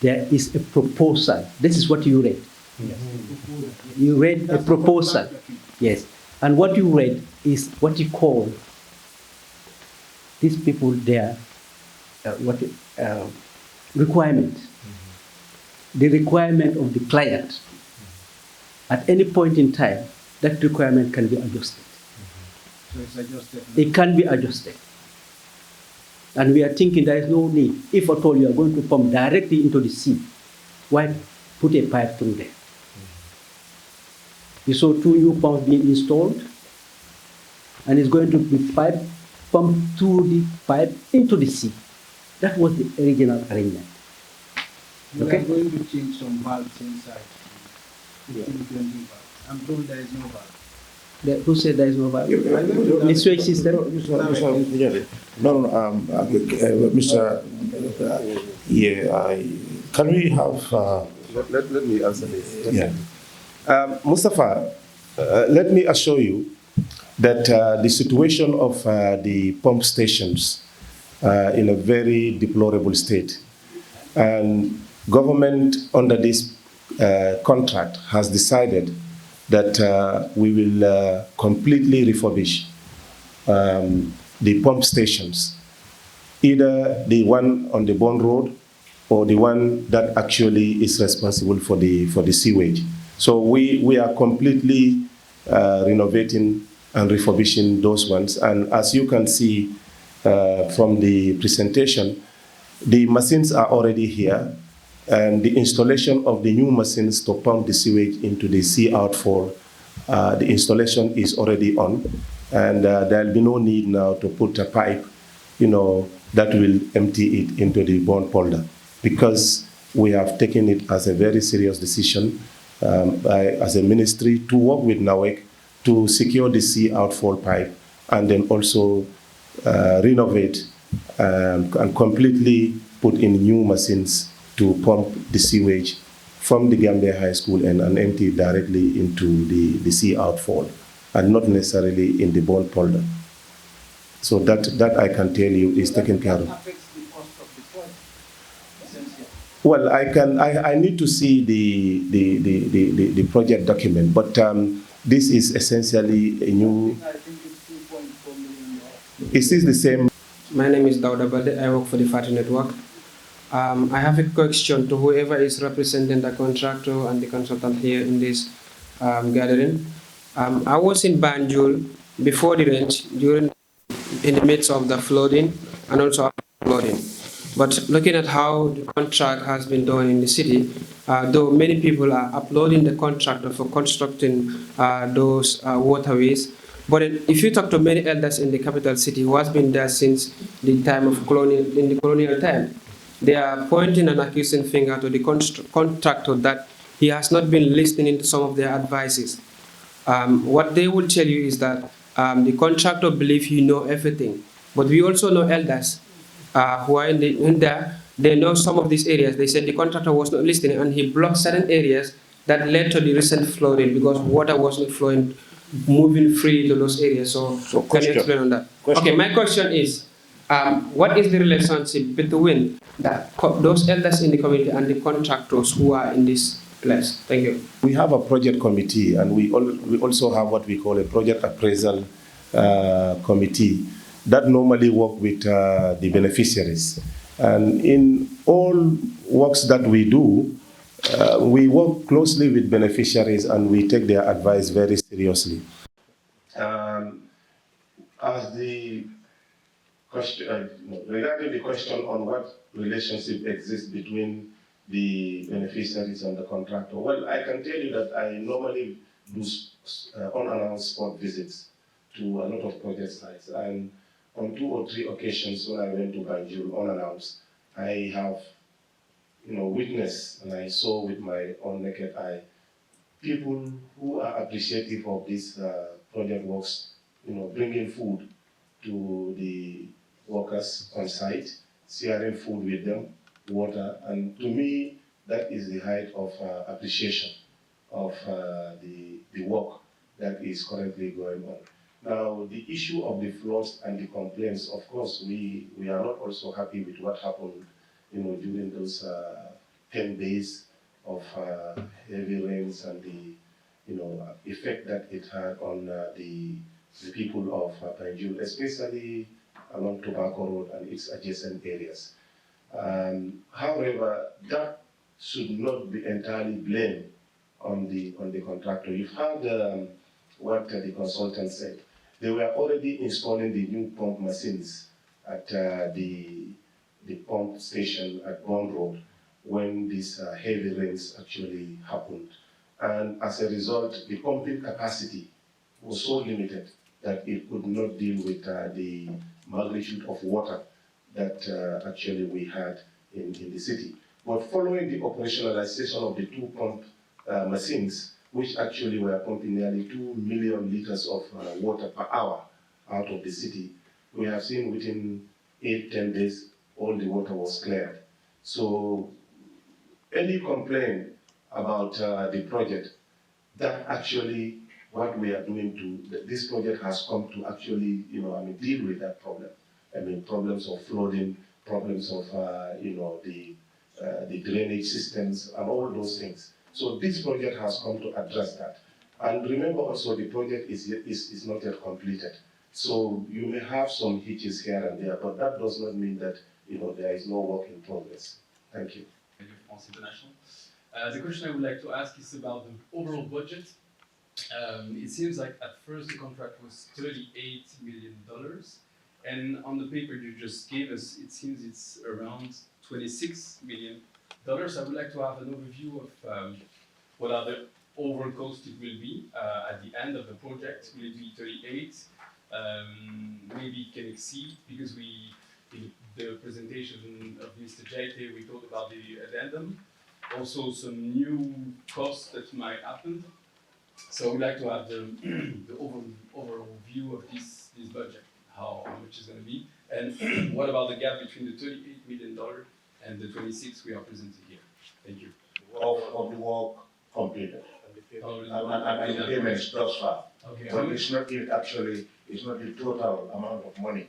There is a proposal. This is what you read. Yes. You read a proposal. Yes. And what you read is what you call these people their requirement. The requirement of the client. At any point in time, that requirement can be adjusted. So it's adjusted. It can be adjusted. And we are thinking there is no need. If at all you are going to pump directly into the sea, why put a pipe through there? You saw 2 new pumps being installed, and it's going to be pumped through the pipe into the sea. That was the original arrangement. We Okay? are going to change some valves inside. I'm told there is no valve. Who said there is no valve? The sewage system? Can we have... let me answer this. Yeah. Mustafa, let me assure you that the situation of the pump stations in a very deplorable state. And government under this contract has decided that we will completely refurbish the pump stations, either the one on the Bond Road or the one that actually is responsible for the sewage. So we are completely renovating and refurbishing those ones. And as you can see from the presentation, the machines are already here. and the installation of the new machines to pump the sewage into the sea outfall, the installation is already on, and there'll be no need now to put a pipe, that will empty it into the bond polder, because we have taken it as a very serious decision as a ministry to work with NAWEC to secure the sea outfall pipe, and then also renovate and completely put in new machines to pump the sewage from the Gambia High School and empty it directly into the sea outfall, and not necessarily in the bond polder. So that I can tell you is taken care of. Well, I need to see the project document, but this is essentially a new. Is this the same? My name is Dauda Bade. I work for the Fati Network. I have a question to whoever is representing the contractor and the consultant here in this gathering. I was in Banjul before the rains, in the midst of the flooding and also after flooding. But looking at how the contract has been done in the city, though many people are applauding the contractor for constructing those waterways, but if you talk to many elders in the capital city who has been there since the time of colonial time, they are pointing an accusing finger to the contractor that he has not been listening to some of their advices. What they will tell you is that the contractor believes he knows everything, but we also know elders who are in there. They know some of these areas. They said the contractor was not listening, and he blocked certain areas that led to the recent flooding because water was not flowing, moving free to those areas. So can you explain on that? Okay, my question is, what is the relationship between those elders in the community and the contractors who are in this place? Thank you. We have a project committee, and we also have what we call a project appraisal committee that normally work with the beneficiaries. And in all works that we do, we work closely with beneficiaries and we take their advice very seriously. As the question, regarding the question on what relationship exists between the beneficiaries and the contractor, well, I can tell you that I normally do unannounced spot visits to a lot of project sites. And on 2 or 3 occasions when I went to Banjul unannounced, I have witnessed and I saw with my own naked eye people who are appreciative of these project works, bringing food to the workers on site, sharing food with them, water, and to me, that is the height of appreciation of the work that is currently going on. Now, the issue of the floods and the complaints, of course, we are not also happy with what happened, during those 10 days of heavy rains and the effect that it had on the people of Banjul, especially along Tobacco Road and its adjacent areas. However, that should not be entirely blamed on the contractor. You've heard what the consultant said. They were already installing the new pump machines at the pump station at Bond Road when these heavy rains actually happened. And as a result, the pumping capacity was so limited that it could not deal with the magnitude of water that actually we had in the city. But following the operationalization of the 2 pump machines, which actually were pumping nearly 2 million liters of water per hour out of the city, we have seen within 8-10 days, all the water was cleared. So any complaint about the project, that actually what we are doing this project has come to actually, deal with that problem. Problems of flooding, problems of, the drainage systems and all those things. So this project has come to address that. And remember also the project is not yet completed. So you may have some hitches here and there, but that does not mean that, there is no work in progress. Thank you. International. The question I would like to ask is about the overall budget. It seems like at first the contract was $38 million, and on the paper you just gave us, it seems it's around $26 million I would like to have an overview of what are the overall costs it will be at the end of the project. Will it be 38? Maybe it can exceed, because in the presentation of Mr. Jaite, we talked about the addendum, also some new costs that might happen. So I would like to have the overall view of this budget, how much is going to be, and what about the gap between the $38 million and the 26 we are presenting here. Thank you. Of the work completed. And the payments thus far. Okay. But it's not the total amount of money,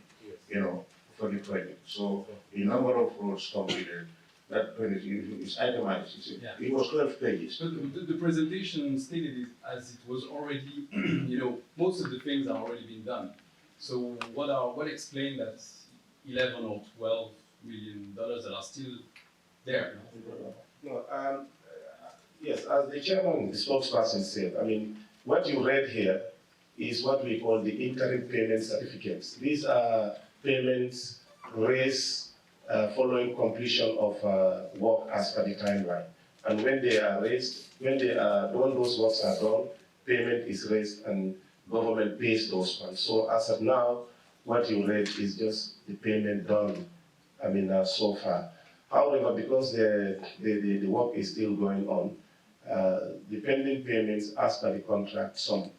for the project. So the number of roads completed, that is itemized. It was 12 pages. But the presentation stated it as it was already, most of the things are already been done. So what explained that 11 or 12 million dollars that are still there? No, yes, as the chairman, the spokesperson said, what you read here is what we call the interim payment certificates. These are payments raised following completion of work as per the timeline. And when they are raised, when those works are done, payment is raised and government pays those funds. So as of now, what you read is just the payment done, so far. However, because the work is still going on, the pending payments as per the contract sum,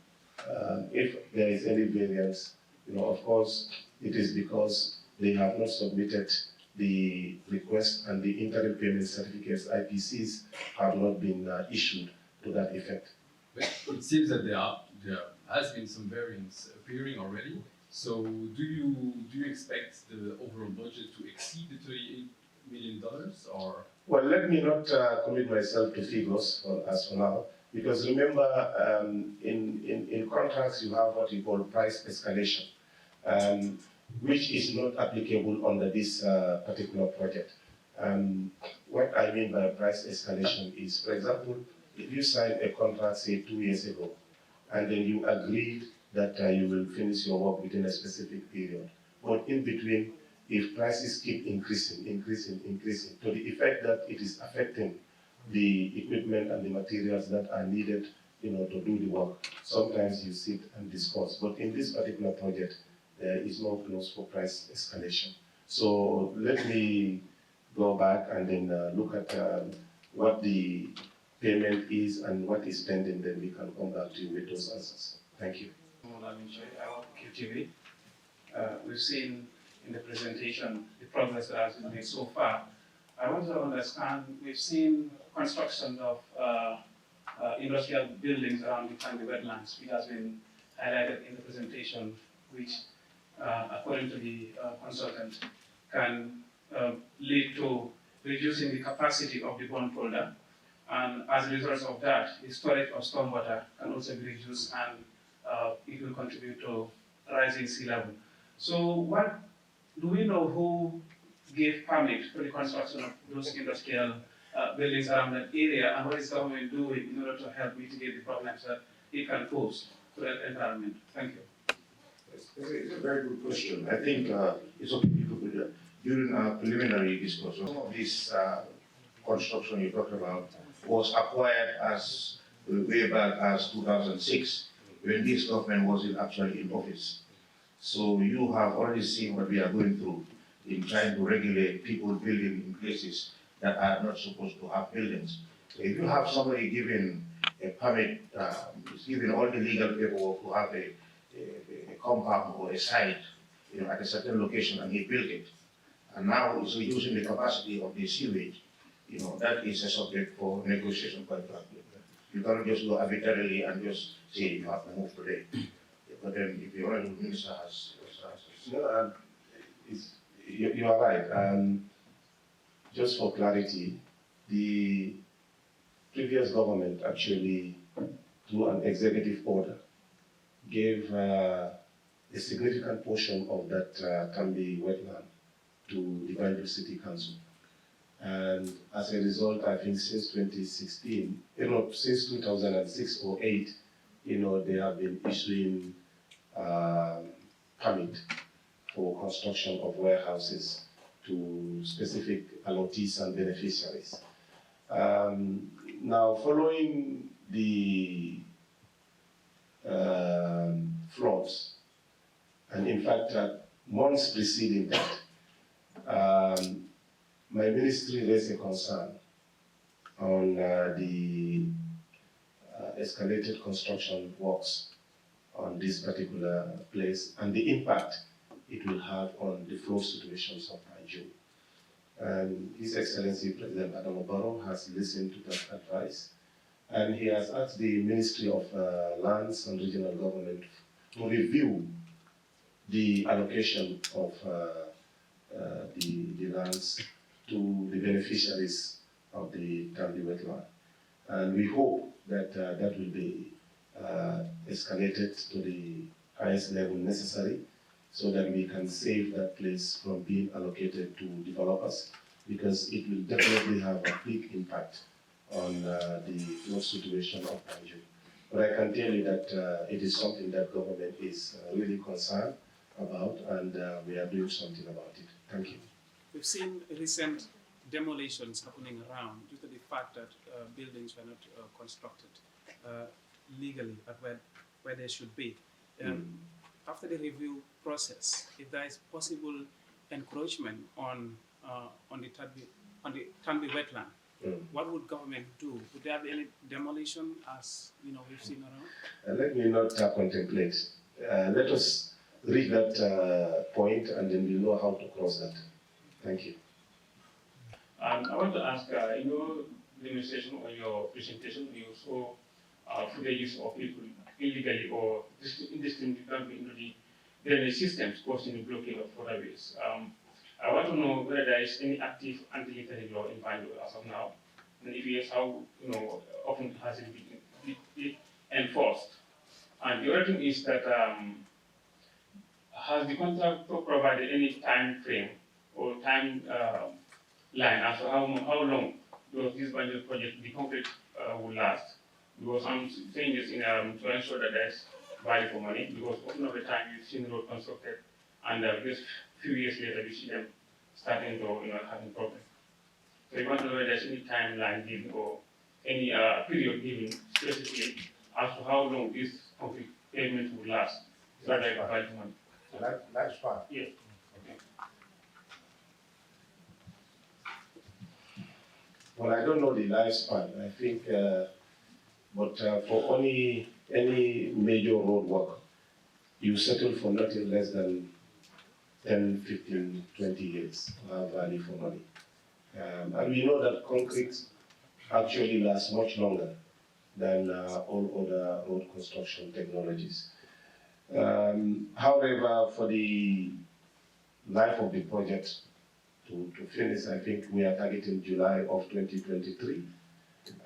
if there is any variance, of course, it is because they have not submitted the request and the interim payment certificates, IPCs, have not been issued to that effect. But it seems that there has been some variance appearing already. So do you expect the overall budget to exceed the $38 million, or? Well, let me not commit myself to figures as for now, because remember, in contracts you have what you call price escalation, which is not applicable under this particular project. What I mean by price escalation is, for example, if you sign a contract, say 2 years ago, and then you agreed that you will finish your work within a specific period, but in between, if prices keep increasing to the effect that it is affecting the equipment and the materials that are needed, to do the work, sometimes you sit and discuss. But in this particular project, there is no clause for price escalation. So let me go back and then look at what the payment is and what is pending, then we can come back to you with those answers. Thank you. I work for QTV. We've seen in the presentation the progress that has been made so far. I want to understand, we've seen construction of industrial buildings around the Tangi wetlands, which has been highlighted in the presentation, which, according to the consultant, can lead to reducing the capacity of the bondholder, and as a result of that, the storage of stormwater can also be reduced, and it will contribute to rising sea level. So what do we know who gave permit for the construction of those industrial buildings around that area, and what is government doing in order to help mitigate the problems that it can pose to that environment? Thank you. It's a very good question. I think it's okay if you could, during our preliminary discussion, some of this construction you talked about was acquired as way back as 2006, when this government was actually in office. So you have already seen what we are going through in trying to regulate people building in places that are not supposed to have buildings. So if you have somebody given a permit, given all the legal paperwork to have a compound or a site, at a certain location, and he built it, and now is reducing the capacity of the sewage, that is a subject for negotiation quite frankly. You cannot just go arbitrarily and just say you have to move today. But then if the honorable minister has No, you are right. Just for clarity, the previous government actually, through an executive order, gave a significant portion of that Tambi wetland to the Banjul City Council. And as a result, I think since 2016, since 2006 or 8, they have been issuing permit for construction of warehouses to specific allottees and beneficiaries. Now, following the floods, and in fact, months preceding that, my ministry raised a concern on the escalated construction works on this particular place and the impact it will have on the flow situations of Banjul. And His Excellency President Adam Barrow has listened to that advice, and he has asked the Ministry of Lands and Regional Government to review the allocation of the lands to the beneficiaries of the Tambi wetland. And we hope that that will be escalated to the highest level necessary so that we can save that place from being allocated to developers, because it will definitely have a big impact on the flood situation of Banjul. But I can tell you that it is something that government is really concerned about, and we are doing something about it. Thank you. We've seen recent demolitions happening around due to the fact that buildings were not constructed legally at where they should be. After the review process, if there is possible encroachment on the Tambi wetland, what would government do? Would there be any demolition, as we've seen around? Let me not contemplate. Let us reach that point, and then we'll know how to cross that. Thank you. I want to ask, in your demonstration or your presentation, you saw footage of people illegally or indiscriminately dumping into the drainage systems, causing the blockade of waterways. I want to know whether there is any active anti-littering law in Banjul as of now, and if yes, how often has it been enforced? And the other thing is that has the contractor provided any time frame or time line as to how long does this Banjul project, the concrete, will last? Because I'm saying this to ensure that there's value for money, because often of the time you've seen the road constructed, and just a few years later you see them starting to having problems. So you want to know whether there's any timeline given or any period given specifically as to how long this concrete pavement will last, so that there's value for money. Lifespan. Yes. Okay. Well, I don't know the lifespan. I think, but for any major road work, you settle for nothing less than 10, 15, 20 years to have value for money. And we know that concrete actually lasts much longer than all other road construction technologies. However, for the life of the project to finish, I think we are targeting July of 2023.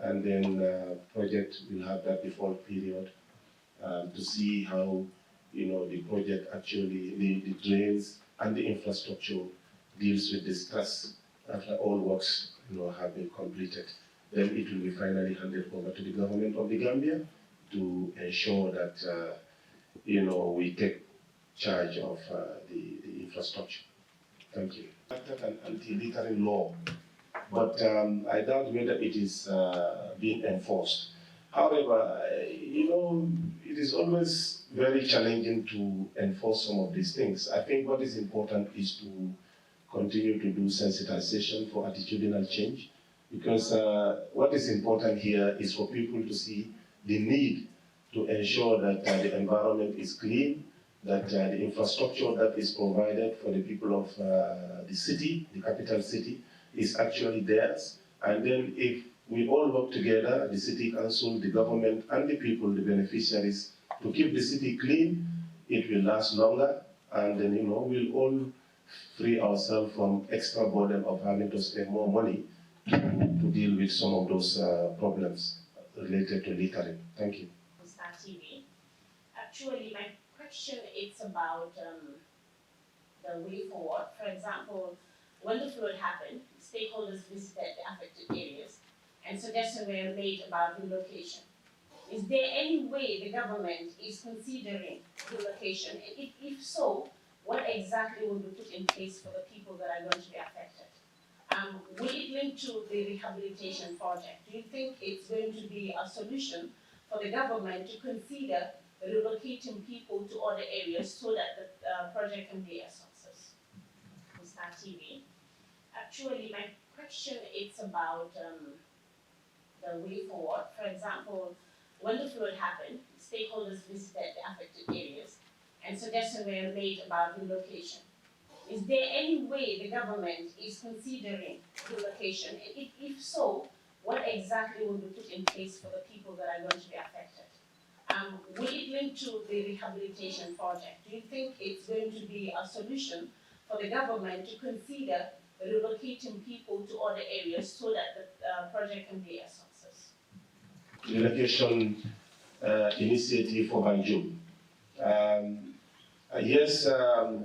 And then project will have that default period to see how the project actually, the drains and the infrastructure deals with the stress after all works have been completed. Then it will be finally handed over to the government of the Gambia to ensure that we take charge of the infrastructure. Thank you. An anti-littering law, but I doubt whether it is being enforced. However, it is always very challenging to enforce some of these things. I think what is important is to continue to do sensitization for attitudinal change, because what is important here is for people to see the need to ensure that the environment is clean, that the infrastructure that is provided for the people of the city, the capital city, is actually theirs. And then if we all work together, the city council, the government, and the people, the beneficiaries, to keep the city clean, it will last longer, and then we'll all free ourselves from extra burden of having to spend more money to deal with some of those problems related to littering. Thank you. Star TV. Actually, my question is about the way forward. For example, when the flood happened, stakeholders visited the affected areas and suggestions were made about relocation. Is there any way the government is considering relocation? And if so, what exactly will be put in place for the people that are going to be affected? Will it link to the rehabilitation project? Do you think it's going to be a solution for the government to consider relocating people to other areas so that the project can be a success? Star TV. Actually, my question is about the way forward. For example, when the flood happened, stakeholders visited the affected areas and suggestions were made about relocation. Is there any way the government is considering relocation? And if so, what exactly will be put in place for the people that are going to be affected? Will it link to the rehabilitation project? Do you think it's going to be a solution for the government to consider relocating people to other areas so that the project can be a success? Relocation initiative for Banjul. Yes,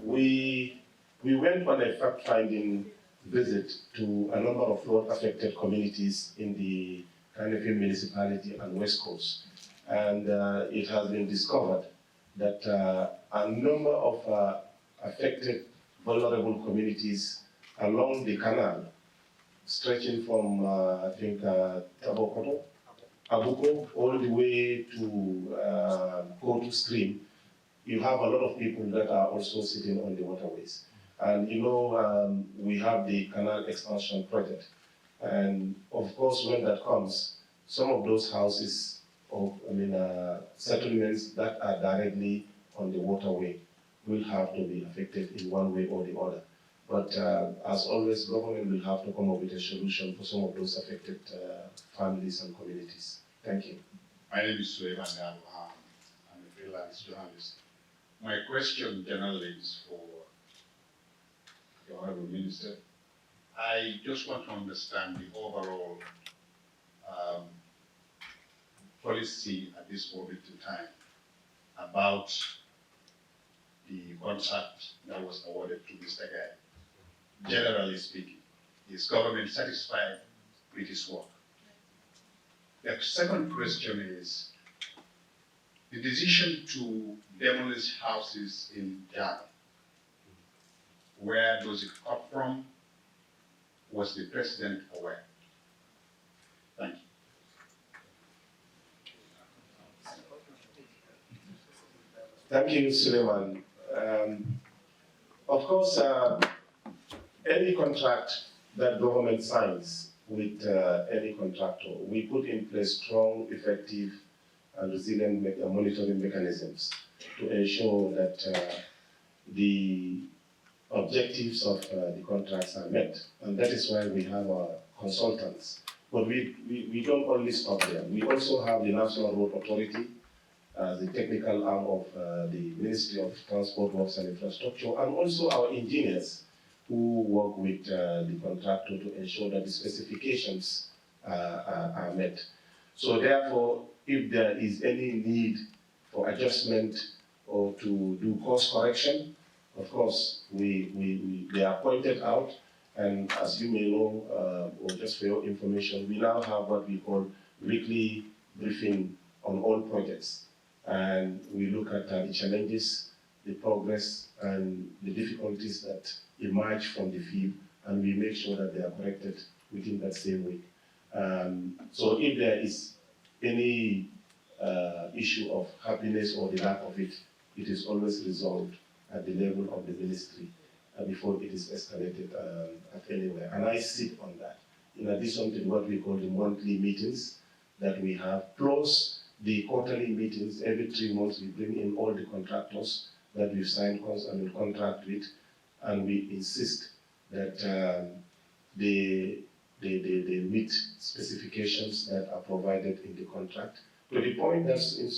we went on a fact-finding visit to a number of flood-affected communities in the Canal municipality and West Coast. And it has been discovered that a number of affected vulnerable communities along the canal, stretching from, I think, Tabokoto, Abuko, all the way to Kotu Stream, you have a lot of people that are also sitting on the waterways. And you know, we have the canal expansion project. And of course, when that comes, some of those houses, settlements that are directly on the waterway will have to be affected in one way or the other. But as always, government will have to come up with a solution for some of those affected families and communities. Thank you. My name is Suleiman Dabo. I'm a freelance journalist. My question generally is for the Honorable Minister. I just want to understand the overall policy at this moment in time about the contract that was awarded to Mr. Guy. Generally speaking, is government satisfied with his work? The second question is, the decision to demolish houses in Java, where does it come from? Was the president aware? Thank you. Thank you, Suleiman. Of course, any contract that government signs with any contractor, we put in place strong, effective, and resilient monitoring mechanisms to ensure that the objectives of the contracts are met. And that is why we have our consultants. But we don't only stop there. We also have the National Road Authority, the technical arm of the Ministry of Transport, Works and Infrastructure, and also our engineers who work with the contractor to ensure that the specifications are met. So therefore, if there is any need for adjustment or to do course correction, of course, they are pointed out. And as you may know, or just for your information, we now have what we call weekly briefing on all projects. And we look at the challenges, the progress, and the difficulties that emerge from the field, and we make sure that they are corrected within that same week. So if there is any issue of happiness or the lack of it, it is always resolved at the level of the ministry before it is escalated at anywhere. And I sit on that. In addition to what we call the monthly meetings that we have, plus the quarterly meetings. Every 3 months we bring in all the contractors that we've signed and contract with, and we insist that they meet specifications that are provided in the contract. To the point that in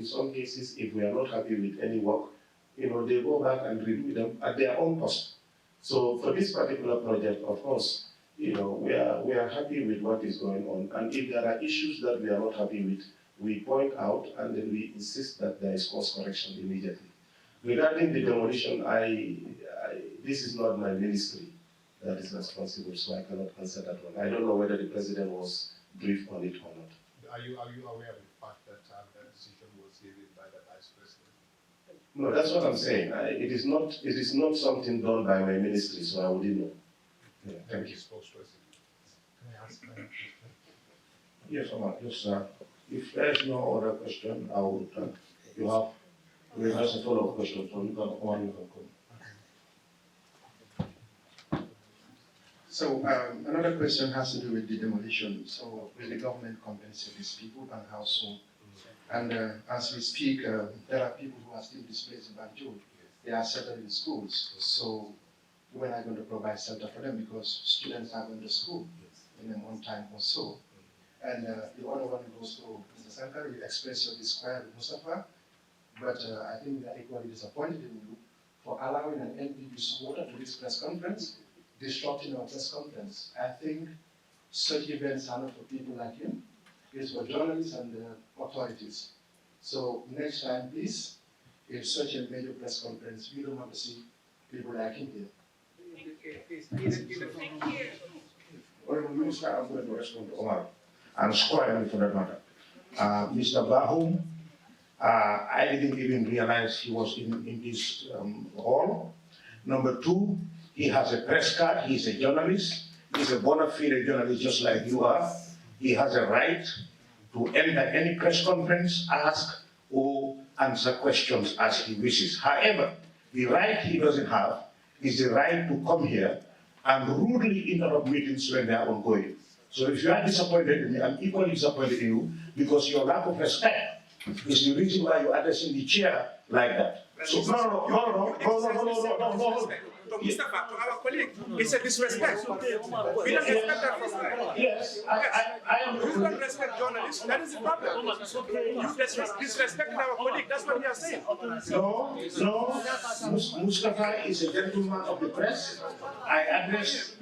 some cases, if we are not happy with any work, they go back and redo them at their own cost. So for this particular project, of course, we are happy with what is going on. And if there are issues that we are not happy with, we point out and then we insist that there is course correction immediately. Regarding the demolition, this is not my ministry that is responsible, so I cannot answer that one. I don't know whether the president was briefed on it or not. Are you aware of the fact that the decision was given by the vice president? No, that's what I'm saying. It is not something done by my ministry, so I wouldn't know. Yeah, thank you. Yes, Omar, just, if there's no other question, I would, you have, we have a follow-up question, so you can, Omar, you can come. So another question has to do with the demolition. So will the government compensate these people and how soon? And as we speak, there are people who are still displaced in Banjul. They are settled in schools. So when are you going to provide shelter for them? Because students are going to school in a month time or so. And the other one goes to Mr. Sankar. You express your disquiet with Mustafa, but I think we are equally disappointed in you for allowing an NPP supporter to this press conference, disrupting our press conference. I think such events are not for people like him. It's for journalists and authorities. So next time, please, in such a major press conference, we don't want to see people like him here. Honorable Minister, I'm going to respond to Omar, and squarely for that matter. Mr. Bahum, I didn't even realize he was in this hall. Number two, he has a press card, he's a journalist, he's a bona fide journalist just like you are. He has a right to enter any press conference, ask or answer questions as he wishes. However, the right he doesn't have is the right to come here and rudely interrupt meetings when they are ongoing. So if you are disappointed in me, I'm equally disappointed in you because your lack of respect is the reason why you're addressing the chair like that. So no. To Mustafa, to our colleague, it's a disrespect. We don't expect that from him. Yes, I am. You don't respect journalists, that is the problem. You disrespect our colleague, that's what we are saying. No. Mustafa is a gentleman of the press. I address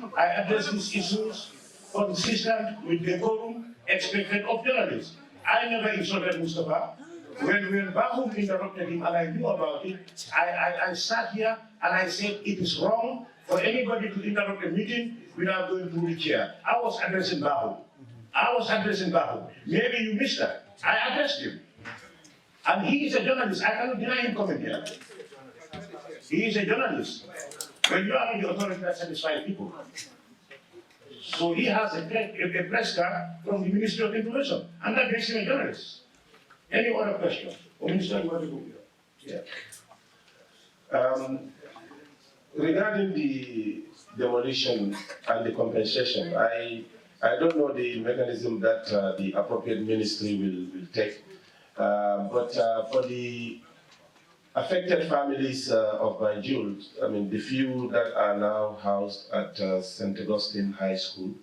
these issues consistent with the decorum expected of journalists. I never insulted Mustafa. When Bahum interrupted him and I knew about it, I sat here and I said it is wrong for anybody to interrupt a meeting without going through the chair. I was addressing Bahum. Maybe you missed that. I addressed him. And he is a journalist. I cannot deny him coming here. He is a journalist. When you are in the authority that satisfies people. So he has a press card from the Ministry of Information, and that makes him a journalist. Any other question? Minister, you want to go here? Yeah. Regarding the demolition and the compensation, I don't know the mechanism that the appropriate ministry will take, but for the affected families of Banjul, I mean the few that are now housed at St. Augustine High School,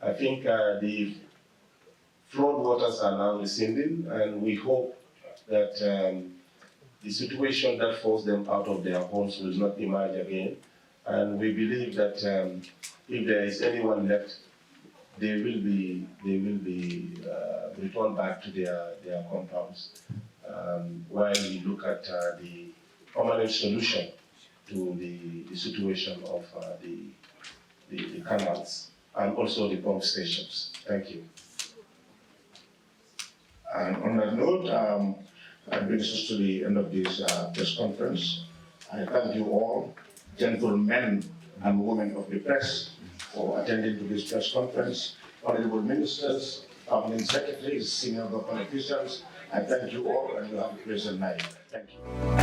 I think the flood waters are now receding, and we hope that the situation that forced them out of their homes will not emerge again. And we believe that if there is anyone left, they will be returned back to their compounds. While we look at the permanent solution to the situation of the canals and also the pump stations. Thank you. And on that note, that brings us to the end of this press conference. I thank you all, gentlemen and women of the press, for attending to this press conference. Honorable ministers, permanent secretaries, senior government officials, I thank you all and you have a pleasant night. Thank you.